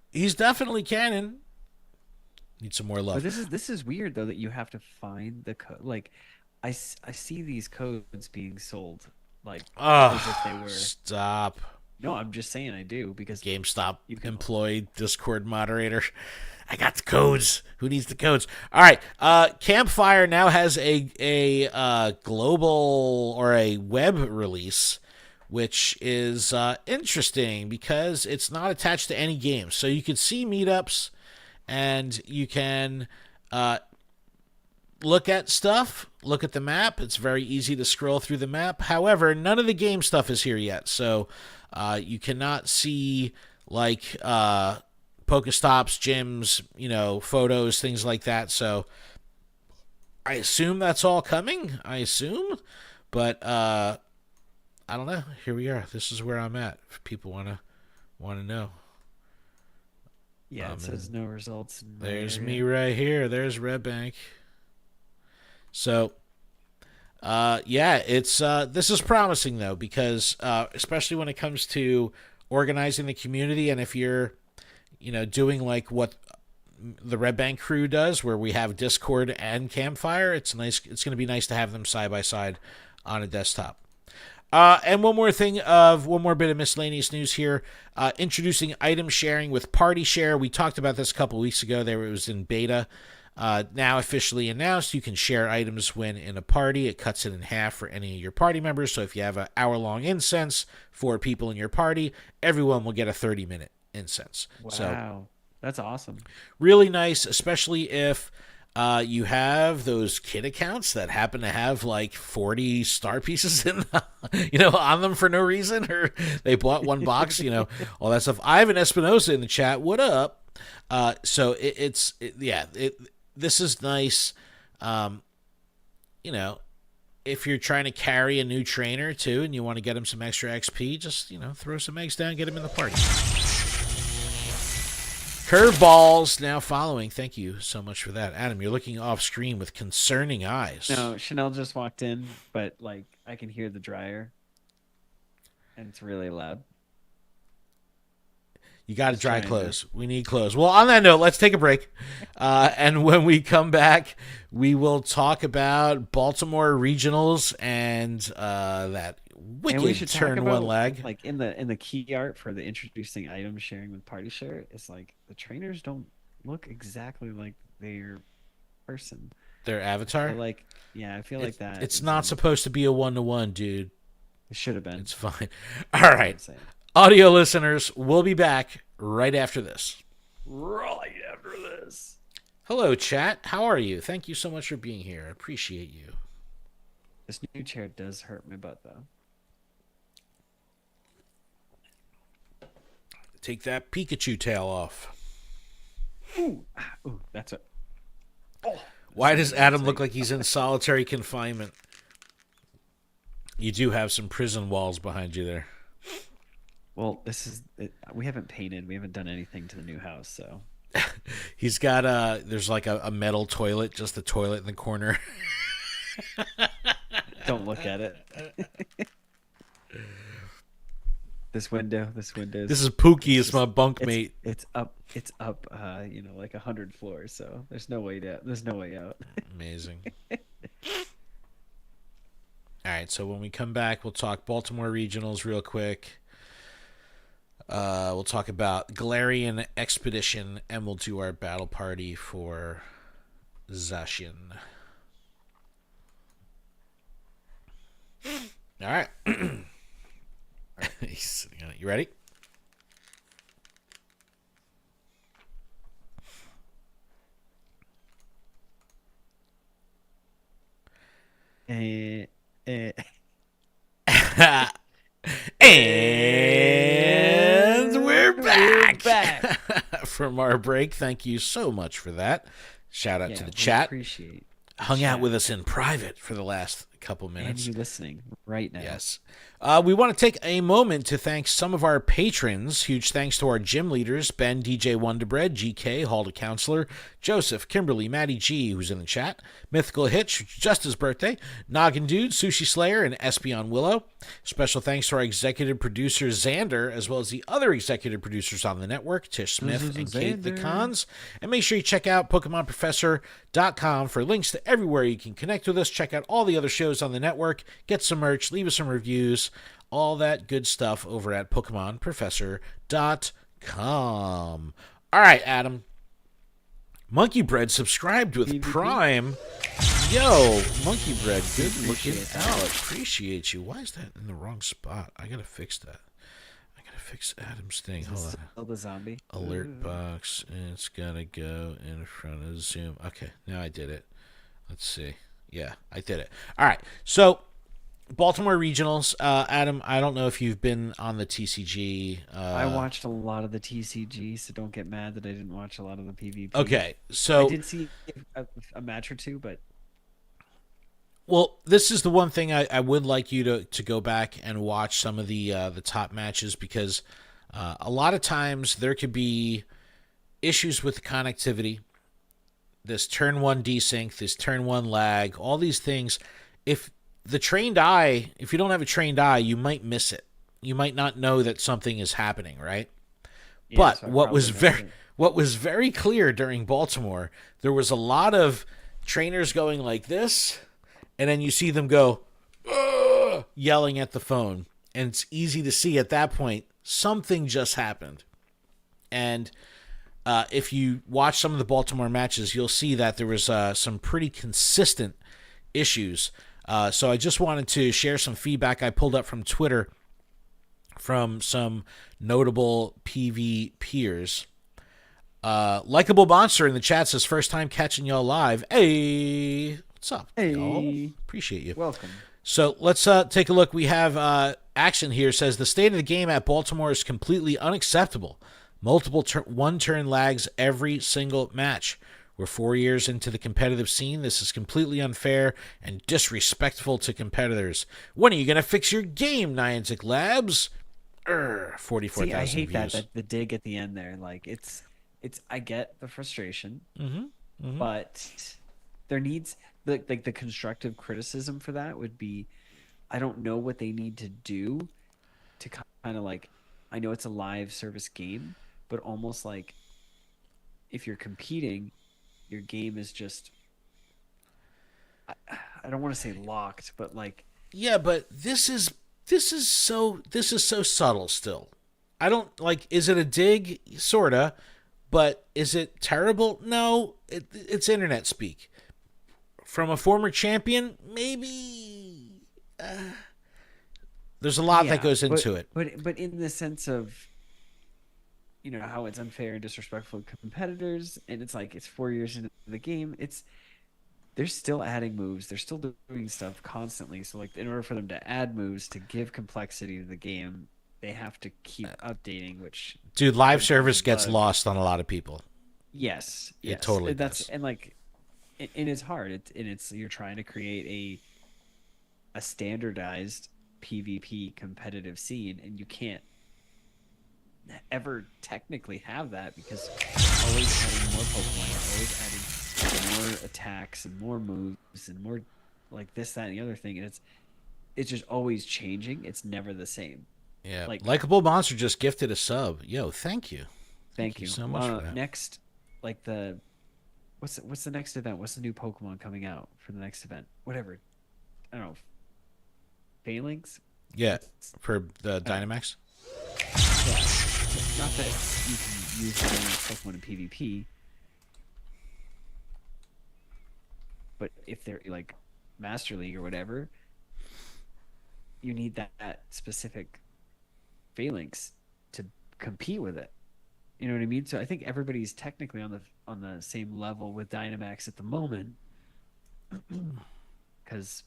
Speaker 1: he's definitely canon. Need some more love.
Speaker 2: But this is weird though that you have to find the code. Like I see these codes being sold like as if they were.
Speaker 1: Stop.
Speaker 2: No, I'm just saying I do because
Speaker 1: GameStop employed Discord moderator. I got the codes. Who needs the codes? All right. Campfire now has a global or a web release, which is interesting because it's not attached to any game. So you can see meetups and you can look at stuff, look at the map. It's very easy to scroll through the map. However, none of the game stuff is here yet. So you cannot see like Pokestops, gyms, photos, things like that. So I assume that's all coming. But I don't know. Here we are. This is where I'm at. If people want to know.
Speaker 2: Yeah, it says no results.
Speaker 1: There's me right here. There's Red Bank. So, it's this is promising though because especially when it comes to organizing the community, and if you're doing like what the Red Bank crew does, where we have Discord and Campfire, it's nice. It's going to be nice to have them side by side on a desktop. And one more bit of miscellaneous news here. Introducing item sharing with Party Share. We talked about this a couple weeks ago. It was in beta. Now officially announced, you can share items when in a party. It cuts it in half for any of your party members. So if you have an hour-long incense for people in your party, everyone will get a 30-minute incense.
Speaker 2: Wow,
Speaker 1: so,
Speaker 2: that's awesome.
Speaker 1: Really nice, especially if you have those kid accounts that happen to have like 40 star pieces in on them for no reason, or they bought one box, all that stuff. Ivan Espinosa in the chat, what up? So this is nice. If you're trying to carry a new trainer too and you want to get him some extra XP, just, throw some eggs down, get him in the party. Curveballs now following. Thank you so much for that. Adam, you're looking off screen with concerning eyes.
Speaker 2: No, Chanel just walked in, but I can hear the dryer and it's really loud.
Speaker 1: You got to dry clothes. We need clothes. Well, on that note, let's take a break. And when we come back, we will talk about Baltimore Regionals and that wicked turn one leg.
Speaker 2: Like in the key art for the introducing item sharing with Party Share, it's like the trainers don't look exactly like their person.
Speaker 1: Their avatar?
Speaker 2: I feel like that.
Speaker 1: It's not supposed to be a 1-to-1, dude.
Speaker 2: It should have been.
Speaker 1: It's fine. All right. Audio listeners, we'll be back right after this. Hello, chat. How are you? Thank you so much for being here. I appreciate you.
Speaker 2: This new chair does hurt my butt, though.
Speaker 1: Take that Pikachu tail off.
Speaker 2: Ooh, that's it. Oh,
Speaker 1: why does Adam look like he's in solitary confinement? You do have some prison walls behind you there.
Speaker 2: Well, this is it. We haven't painted. We haven't done anything to the new house, so.
Speaker 1: He's got there's like a metal toilet, just the toilet in the corner.
Speaker 2: Don't look at it. This window. This is
Speaker 1: Pookie. It's my bunkmate.
Speaker 2: It's up. Like 100 floors. So there's no way down. There's no way out.
Speaker 1: Amazing. All right. So when we come back, we'll talk Baltimore Regionals real quick. We'll talk about Galarian Expedition, and we'll do our battle party for Zacian. All right. You ready? And we're back. From our break. Thank you so much for that. Shout out to the chat.
Speaker 2: Appreciate
Speaker 1: hung out with us in private for the last couple minutes.
Speaker 2: And you listening right now.
Speaker 1: Yes. We want to take a moment to thank some of our patrons. Huge thanks to our gym leaders, Ben, DJ Wonderbread, GK, Hall to Counselor, Joseph, Kimberly, Maddie G, who's in the chat, Mythical Hitch, just his birthday, Noggin Dude, Sushi Slayer, and Espion Willow. Special thanks to our executive producer, Xander, as well as the other executive producers on the network, Tish Smith and Kate the Cons. And make sure you check out PokemonProfessor.com for links to everywhere you can connect with us. Check out all the other shows on the network, get some merch, leave us some reviews, all that good stuff over at PokemonProfessor.com. All right, Adam. Monkey Bread subscribed with
Speaker 2: PvP.
Speaker 1: Prime. Yo, Monkey Bread, good looking out. Appreciate you. Why is that in the wrong spot? I gotta fix that. I gotta fix Adam's thing. Hold on.
Speaker 2: Still the zombie.
Speaker 1: Alert box. And it's gotta go in front of Zoom. Okay, now I did it. Let's see. Yeah, I did it. All right. So, Baltimore Regionals. Adam, I don't know if you've been on the TCG.
Speaker 2: I watched a lot of the TCG, so don't get mad that I didn't watch a lot of the PvP.
Speaker 1: Okay, so
Speaker 2: I did see a match or two, but
Speaker 1: well, this is the one thing I would like you to go back and watch some of the top matches, because a lot of times there could be issues with connectivity. This turn 1 desync, this turn 1 lag, all these things. If you don't have a trained eye, you might miss it. You might not know that something is happening, right?
Speaker 2: yeah,
Speaker 1: But
Speaker 2: so I
Speaker 1: what was
Speaker 2: probably
Speaker 1: what was very clear during Baltimore, there was a lot of trainers going like this, and then you see them go, "Ugh," yelling at the phone, and it's easy to see at that point something just happened. And if you watch some of the Baltimore matches, you'll see that there was some pretty consistent issues. So I just wanted to share some feedback I pulled up from Twitter from some notable PV peers. Likable Monster in the chat says, first time catching y'all live. Hey, what's up?
Speaker 2: Hey.
Speaker 1: Y'all? Appreciate you.
Speaker 2: Welcome.
Speaker 1: So let's take a look. We have Action here says, the state of the game at Baltimore is completely unacceptable. Multiple one-turn lags every single match. We're 4 years into the competitive scene. This is completely unfair and disrespectful to competitors. When are you going to fix your game, Niantic Labs? 44,000
Speaker 2: See, I hate
Speaker 1: views.
Speaker 2: that the dig at the end there. Like, it's I get the frustration, but there needs the constructive criticism for that would be, I don't know what they need to do to kind of like, I know it's a live service game, but almost like if you're competing, your game is just, I don't want to say locked, but like,
Speaker 1: yeah, but this is so subtle still. I don't like, is it a dig? Sorta. But is it terrible? No, it's internet speak. From a former champion, maybe. There's a lot that goes into it.
Speaker 2: But in the sense of, you know, how it's unfair and disrespectful to competitors, and it's like it's 4 years into the game. They're still adding moves. They're still doing stuff constantly. So like, in order for them to add moves to give complexity to the game, they have to keep updating, which,
Speaker 1: dude, live service gets lost on a lot of people.
Speaker 2: Yes,
Speaker 1: it totally
Speaker 2: does.
Speaker 1: And
Speaker 2: like, and it's hard. It's you're trying to create a standardized PvP competitive scene, and you can't ever technically have that because you're always adding more Pokemon, you're always adding more attacks and more moves and more like this, that, and the other thing, and it's just always changing. It's never the same.
Speaker 1: Yeah,
Speaker 2: like
Speaker 1: Likeable Monster just gifted a sub. Yo, thank you.
Speaker 2: Thank you
Speaker 1: so much for that.
Speaker 2: Next, like what's the next event? What's the new Pokemon coming out for the next event? Whatever. I don't know. Falinx?
Speaker 1: Yeah, for the Dynamax?
Speaker 2: Yeah. Not that you can use Dynamax Pokemon in PvP, but if they're like Master League or whatever, you need that specific Falinx to compete with it. You know what I mean? So I think everybody's technically on the same level with Dynamax at the moment, because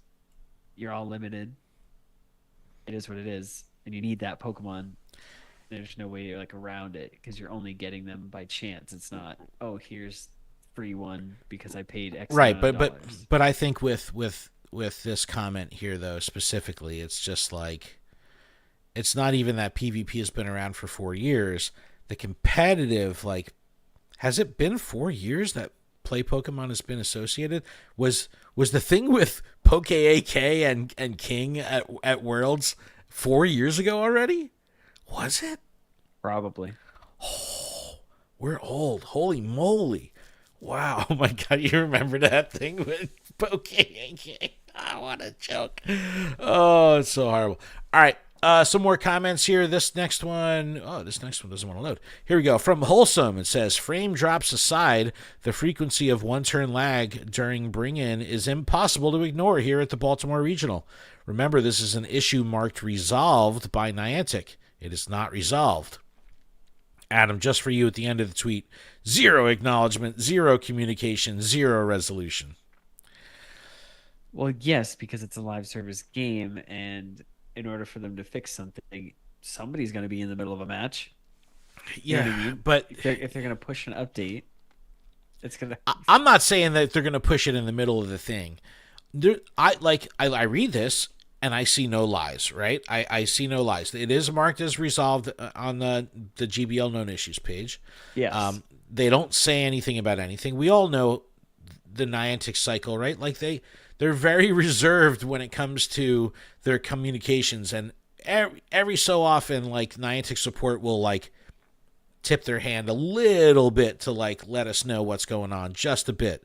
Speaker 2: you're all limited. It is what it is, and you need that Pokemon. There's no way like around it because you're only getting them by chance. It's not, oh, here's free one because I paid X
Speaker 1: right,
Speaker 2: amount of dollars.
Speaker 1: but I think with this comment here though specifically, it's just like, it's not even that PvP has been around for 4 years. The competitive, like, has it been 4 years that Play Pokemon has been associated? Was the thing with Poke AK and King at Worlds 4 years ago already? Was it?
Speaker 2: Probably.
Speaker 1: Oh, we're old. Holy moly. Wow. Oh my God. You remember that thing with Poke AK? I want to choke. Oh, it's so horrible. All right. Some more comments here. This next one doesn't want to load. Here we go. From Wholesome, it says, frame drops aside, the frequency of one-turn lag during bring-in is impossible to ignore here at the Baltimore Regional. Remember, this is an issue marked resolved by Niantic. It is not resolved. Adam, just for you at the end of the tweet, 0 acknowledgement, 0 communication, 0 resolution.
Speaker 2: Well, yes, because it's a live service game, and in order for them to fix something, somebody's going to be in the middle of a match. You know what I mean?
Speaker 1: But
Speaker 2: if they're going to push an update, it's going to.
Speaker 1: I'm not saying that they're going to push it in the middle of the thing. I read this and I see no lies. Right? I see no lies. It is marked as resolved on the GBL known issues page.
Speaker 2: Yes.
Speaker 1: They don't say anything about anything. We all know the Niantic cycle, right? Like they're very reserved when it comes to their communications, and every so often, like, Niantic support will like tip their hand a little bit to like let us know what's going on, just a bit.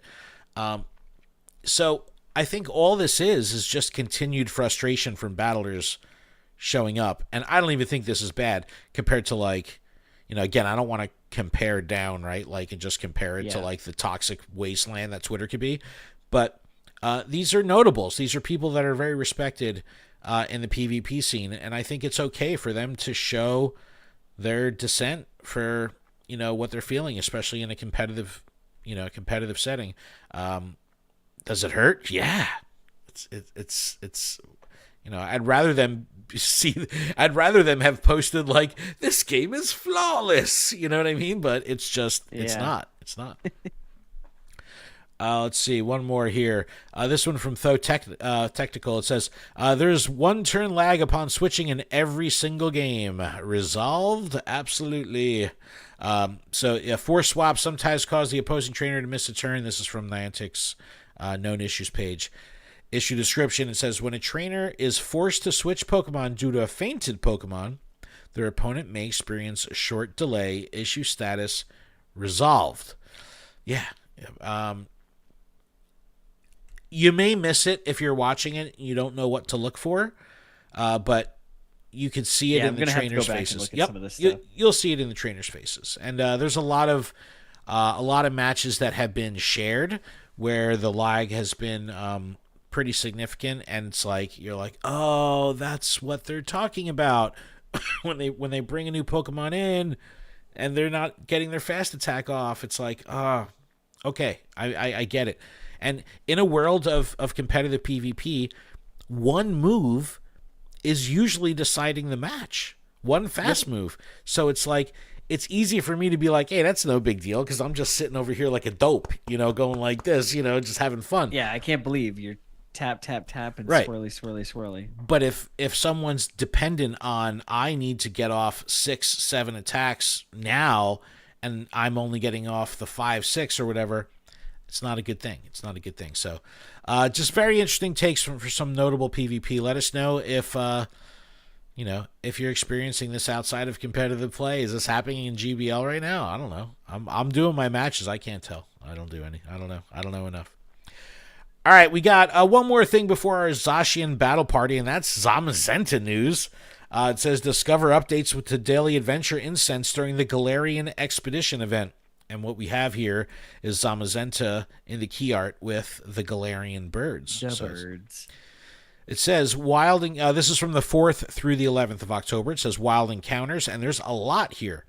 Speaker 1: So I think all this is just continued frustration from battlers showing up. And I don't even think this is bad compared to, like, again, I don't want to compare down, right? Like, and just compare it to, like, the toxic wasteland that Twitter could be. But these are notables. These are people that are very respected in the PvP scene. And I think it's okay for them to show their dissent for, what they're feeling, especially in a competitive setting. Does it hurt? Yeah. It's I'd rather them have posted like, this game is flawless. You know what I mean? But it's not. Let's see, one more here. This one from Technical. It says, there's one turn lag upon switching in every single game. Resolved? Absolutely. Force swaps sometimes cause the opposing trainer to miss a turn. This is from Niantic's known issues page. Issue description, it says, when a trainer is forced to switch Pokemon due to a fainted Pokemon, their opponent may experience a short delay. Issue status resolved. Yeah. You may miss it if you're watching it and you don't know what to look for, but you can see it in the trainers' faces. Yep, you'll see it in the trainers' faces. And there's a lot of matches that have been shared where the lag has been pretty significant, and it's like you're like, oh, that's what they're talking about when they bring a new Pokemon in and they're not getting their fast attack off. It's like, okay, I get it. And in a world of competitive PvP, one move is usually deciding the match. One fast move. So it's like, it's easy for me to be like, hey, that's no big deal because I'm just sitting over here like a dope, going like this, just having fun.
Speaker 2: Yeah, I can't believe you're tap, tap, tap, and
Speaker 1: right.
Speaker 2: swirly, swirly, swirly.
Speaker 1: But if someone's dependent on, I need to get off 6-7 attacks now, and I'm only getting off the 5-6 or whatever, it's not a good thing. So just very interesting takes for some notable PvP. Let us know if if you're experiencing this outside of competitive play. Is this happening in GBL right now? I don't know. I'm doing my matches. I can't tell. I don't do any. I don't know. I don't know enough. All right, we got one more thing before our Zacian battle party, and that's Zamazenta news. It says, discover updates with the daily adventure incense during the Galarian Expedition event. And what we have here is Zamazenta in the key art with the Galarian birds.
Speaker 2: Birds.
Speaker 1: It says, this is from the 4th through the 11th of October. It says, wild encounters, and there's a lot here.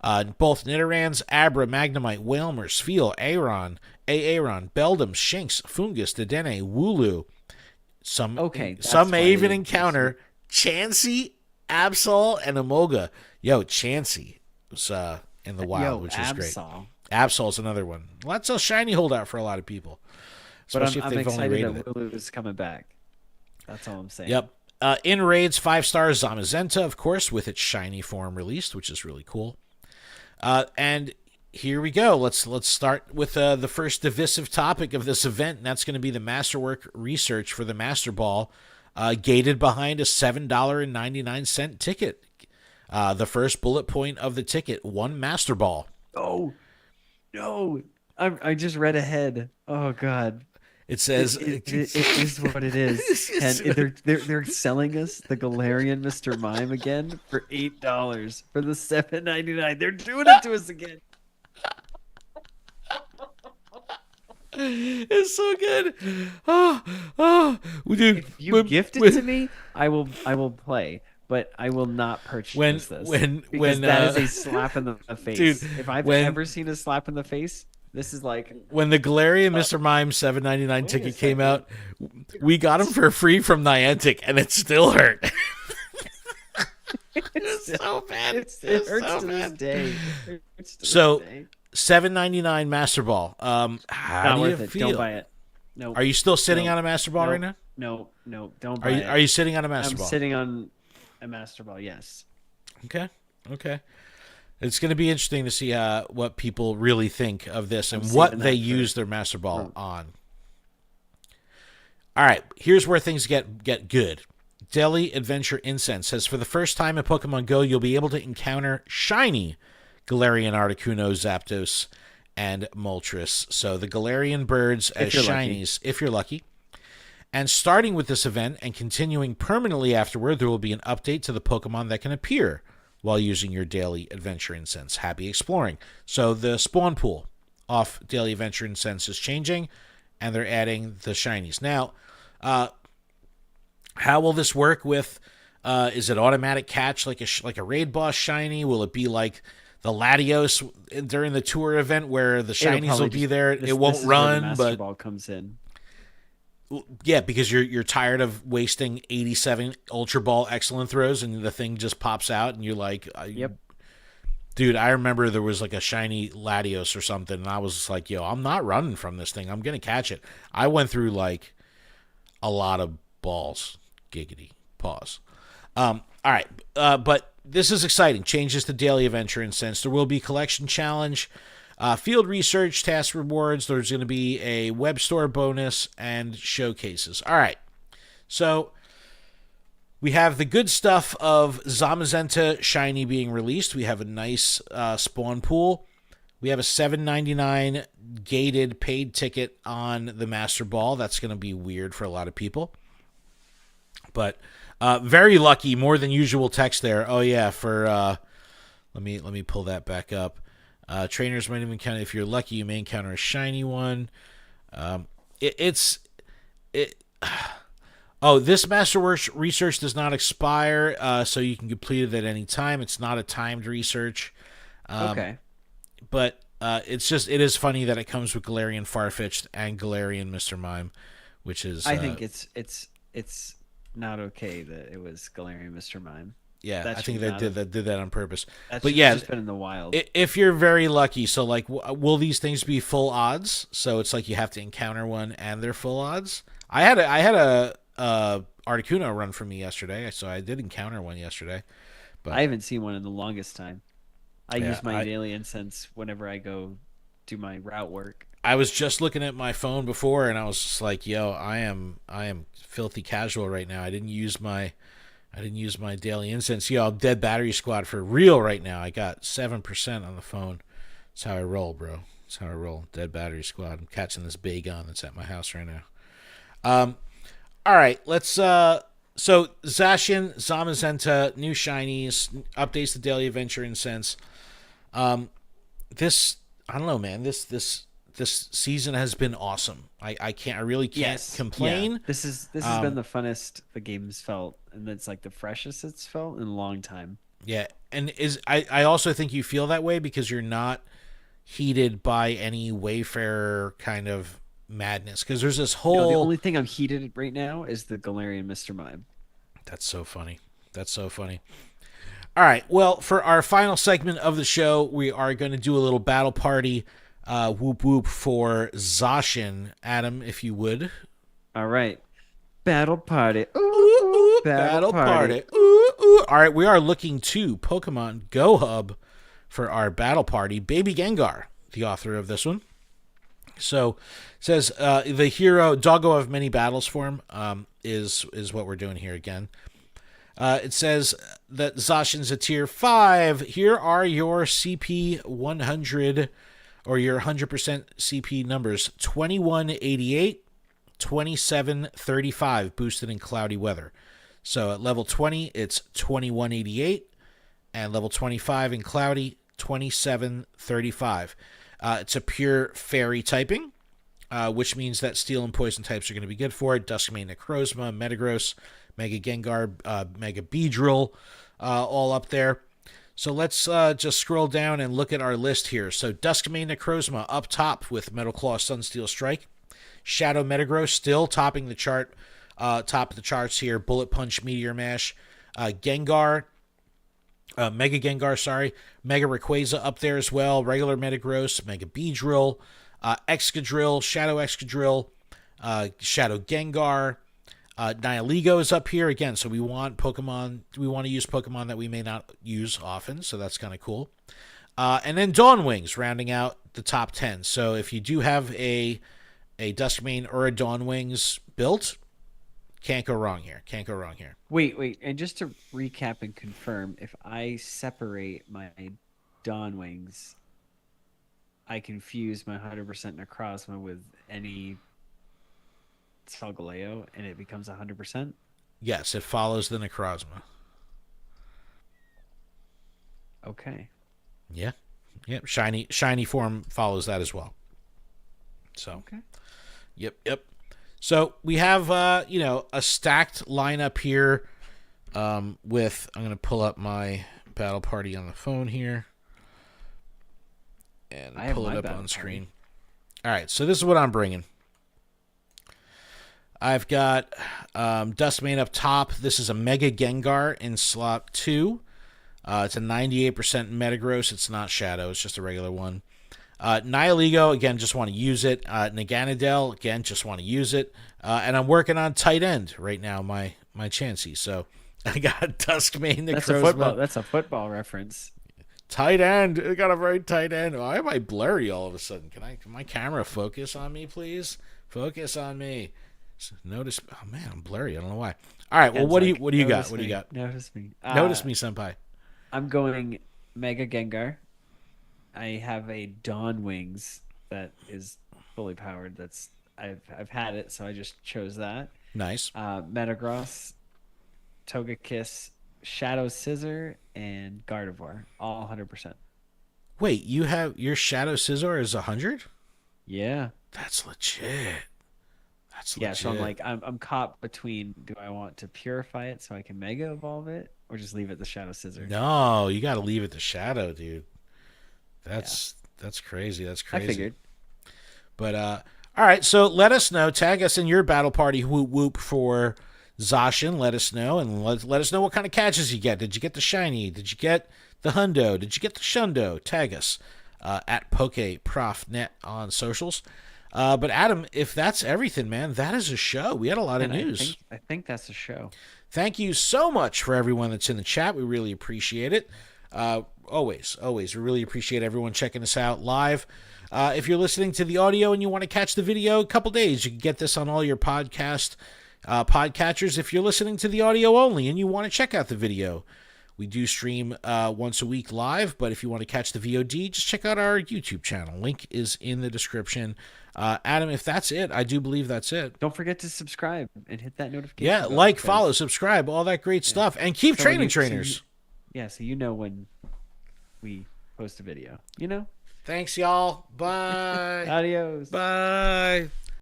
Speaker 1: Both Nidorans, Abra, Magnemite, Wailmer, Spheal, Aeron, Beldum, Shinx, Fungus, Dedenne, Wooloo. Some may even encounter Chansey, Absol, and Emolga. Yo, Chansey was in the wild, which is great. Absol's another one. Lots of shiny holdout for a lot of people.
Speaker 2: Especially if they've only rated it. Wooloo is coming back. That's all I'm saying.
Speaker 1: Yep. In raids, 5 stars, Zamazenta, of course, with its shiny form released, which is really cool. And here we go. Let's start with the first divisive topic of this event, and that's going to be the Masterwork research for the Master Ball, gated behind a $7.99 ticket. The first bullet point of the ticket, 1 Master Ball.
Speaker 2: Oh, no. I just read ahead. Oh, God.
Speaker 1: It says
Speaker 2: it is what it is, and they're selling us the Galarian Mr. Mime again for $8 for the $7.99. They're doing it to us again.
Speaker 1: It's so good. Dude,
Speaker 2: if you gift it to me, I will play, but I will not purchase this because that is a slap in the face. Dude, if I've ever seen a slap in the face. This is like
Speaker 1: when the Galarian Mr. Mime $7.99 ticket came out, we got him for free from Niantic, and it still hurt. It's so bad.
Speaker 2: It hurts so to this day.
Speaker 1: So, $7.99 Master Ball. How do you feel?
Speaker 2: Don't buy it. No.
Speaker 1: Are you still sitting on a Master Ball right now?
Speaker 2: No, don't buy it.
Speaker 1: Are you sitting on a Master Ball?
Speaker 2: I'm sitting on a Master Ball. Yes.
Speaker 1: Okay. It's going to be interesting to see what people really think of this and what they use their Master Ball on. All right, here's where things get good. Daily Adventure Incense says, for the first time in Pokemon Go, you'll be able to encounter shiny Galarian Articuno, Zapdos, and Moltres. So the Galarian birds as shinies, if you're lucky. And starting with this event and continuing permanently afterward, there will be an update to the Pokemon that can appear while using your daily adventure incense. Happy exploring. So the spawn pool off daily adventure incense is changing, and they're adding the shinies. Now, how will this work with, is it automatic catch like a raid boss shiny? Will it be like the Latios during the tour event where the shinies will be there? It won't run,
Speaker 2: where the Master
Speaker 1: but
Speaker 2: Ball comes in.
Speaker 1: yeah, because you're tired of wasting 87 Ultra Ball excellent throws and the thing just pops out and you're like,
Speaker 2: Yep.
Speaker 1: Dude, I remember there was like a shiny Latios or something, and I was like, yo, I'm not running from this thing. I'm going to catch it. I went through like a lot of balls. Giggity. Pause. All right. But this is exciting. Changes to daily adventure incense. There will be collection challenge, field research, task rewards. There's going to be a web store bonus and showcases. All right. So we have the good stuff of Zamazenta Shiny being released. We have a nice spawn pool. We have a $7.99 gated paid ticket on the Master Ball. That's going to be weird for a lot of people. But very lucky, more than usual text there. Oh yeah, for let me pull that back up. Trainers might even count. If you're lucky, you may encounter a shiny one. Oh, this Masterworks research does not expire, so you can complete it at any time. It's not a timed research.
Speaker 2: Okay.
Speaker 1: But it is funny that it comes with Galarian Farfetch'd and Galarian Mr. Mime, which is
Speaker 2: I think it's not okay that it was Galarian Mr. Mime.
Speaker 1: Yeah,
Speaker 2: That
Speaker 1: I think
Speaker 2: should
Speaker 1: they
Speaker 2: not have-
Speaker 1: did that on purpose.
Speaker 2: That
Speaker 1: But
Speaker 2: should
Speaker 1: yeah,
Speaker 2: have just been in the wild.
Speaker 1: if you're very lucky, so like, will these things be full odds? So it's like you have to encounter one and they're full odds. I had a Articuno run for me yesterday, so I did encounter one yesterday. But
Speaker 2: I haven't seen one in the longest time. I
Speaker 1: Yeah,
Speaker 2: use my daily incense whenever I go do my route work.
Speaker 1: I was just looking at my phone before, and I was just like, "Yo, I am filthy casual right now. I didn't use my daily incense. Yo, I'm dead battery squad for real right now. I got 7% on the phone. That's how I roll, bro. That's how I roll. Dead battery squad. I'm catching this Bagon that's at my house right now. All right, let's so Zacian, Zamazenta, new shinies, updates to daily adventure incense. This I don't know, man. This season has been awesome. I really can't complain.
Speaker 2: Yeah. This has been the funnest the game's felt, and it's like the freshest it's felt in a long time.
Speaker 1: Yeah, and I also think you feel that way because you're not heated by any Wayfarer kind of madness, because there's this whole.
Speaker 2: The only thing I'm heated right now is the Galarian Mr. Mime.
Speaker 1: That's so funny. That's so funny. All right. Well, for our final segment of the show, we are going to do a little battle party. Whoop whoop for Zacian. Adam, if you would.
Speaker 2: All right. Battle party. Ooh,
Speaker 1: Ooh, battle party. Ooh, ooh. All right. We are looking to Pokemon Go Hub for our battle party. Baby Gengar, the author of this one. So it says the hero, Doggo of many battles for him, is what we're doing here again. It says that Zacian's a tier 5. Here are your CP 100 or your 100% CP numbers: 2188, 2735, boosted in cloudy weather. So at level 20, it's 2188, and level 25 in cloudy, 2735. It's a pure fairy typing, which means that steel and poison types are going to be good for it. Duskmane, Necrozma, Metagross, Mega Gengar, Mega Beedrill, all up there. So let's just scroll down and look at our list here. So Duskmane, Necrozma up top with Metal Claw, Sunsteel Strike. Shadow Metagross still topping the chart, top of the charts here. Bullet Punch, Meteor Mash. Gengar, Mega Gengar, sorry. Mega Rayquaza up there as well. Regular Metagross, Mega Beedrill, Excadrill, Shadow Excadrill, Shadow Gengar. Nihilego is up here again, so we want to use Pokemon that we may not use often, so that's kind of cool. And then Dawnwings rounding out the top 10. So if you do have a Duskmane or a Dawnwings built, can't go wrong here.
Speaker 2: Wait. And just to recap and confirm, if I separate my Dawnwings, I can fuse my 100% Necrozma with any Solgaleo and it becomes 100%?
Speaker 1: Yes, it follows the Necrozma.
Speaker 2: Okay.
Speaker 1: Yeah. Yep. Shiny form follows that as well. So.
Speaker 2: Okay.
Speaker 1: Yep. So we have a stacked lineup here. With I'm gonna pull up my battle party on the phone here and pull it up on screen. All right, so this is what I'm bringing. I've got Dustmane up top. This is a Mega Gengar in slot 2. It's a 98% Metagross. It's not Shadow. It's just a regular one. Nihilego, again, just want to use it. Naganadel, again, just want to use it. And I'm working on tight end right now, my Chansey. So I got Duskmane, Necrozma.
Speaker 2: That's a football reference.
Speaker 1: Tight end. I got a very tight end. Why am I blurry all of a sudden? Can my camera focus on me, please? Focus on me. Notice. Oh man, I'm blurry. I don't know why. All right. Well, what do you got? What do you got?
Speaker 2: Notice me.
Speaker 1: Notice me, senpai.
Speaker 2: I'm going Mega Gengar. I have a Dawn Wings that is fully powered. I've had it, so I just chose that.
Speaker 1: Nice.
Speaker 2: Metagross, Togekiss, Shadow Scissor, and Gardevoir, all 100%.
Speaker 1: Wait, you have your Shadow Scizor is 100?
Speaker 2: Yeah.
Speaker 1: That's legit.
Speaker 2: Yeah, so I'm caught between, do I want to purify it so I can Mega Evolve it, or just leave it the Shadow Scissor?
Speaker 1: No, you got to leave it the Shadow, dude. That's crazy. That's crazy.
Speaker 2: I figured.
Speaker 1: But all right, so let us know. Tag us in your battle party whoop whoop for Zacian. Let us know, and let us know what kind of catches you get. Did you get the shiny? Did you get the hundo? Did you get the shundo? Tag us at PokeProfNet on socials. But Adam, if that's everything, man, that is a show. We had a lot of news.
Speaker 2: I think that's a show.
Speaker 1: Thank you so much for everyone that's in the chat. We really appreciate it. Always. We really appreciate everyone checking us out live. If you're listening to the audio and you want to catch the video, a couple days, you can get this on all your podcatchers. If you're listening to the audio only and you want to check out the video, we do stream once a week live, but if you want to catch the VOD, just check out our YouTube channel. Link is in the description. Adam, if that's it, I do believe that's it.
Speaker 2: Don't forget to subscribe and hit that notification
Speaker 1: bell. Yeah, follow, subscribe, all that great stuff. And keep training trainers.
Speaker 2: So you know when we post a video.
Speaker 1: Thanks, y'all. Bye.
Speaker 2: Adios.
Speaker 1: Bye.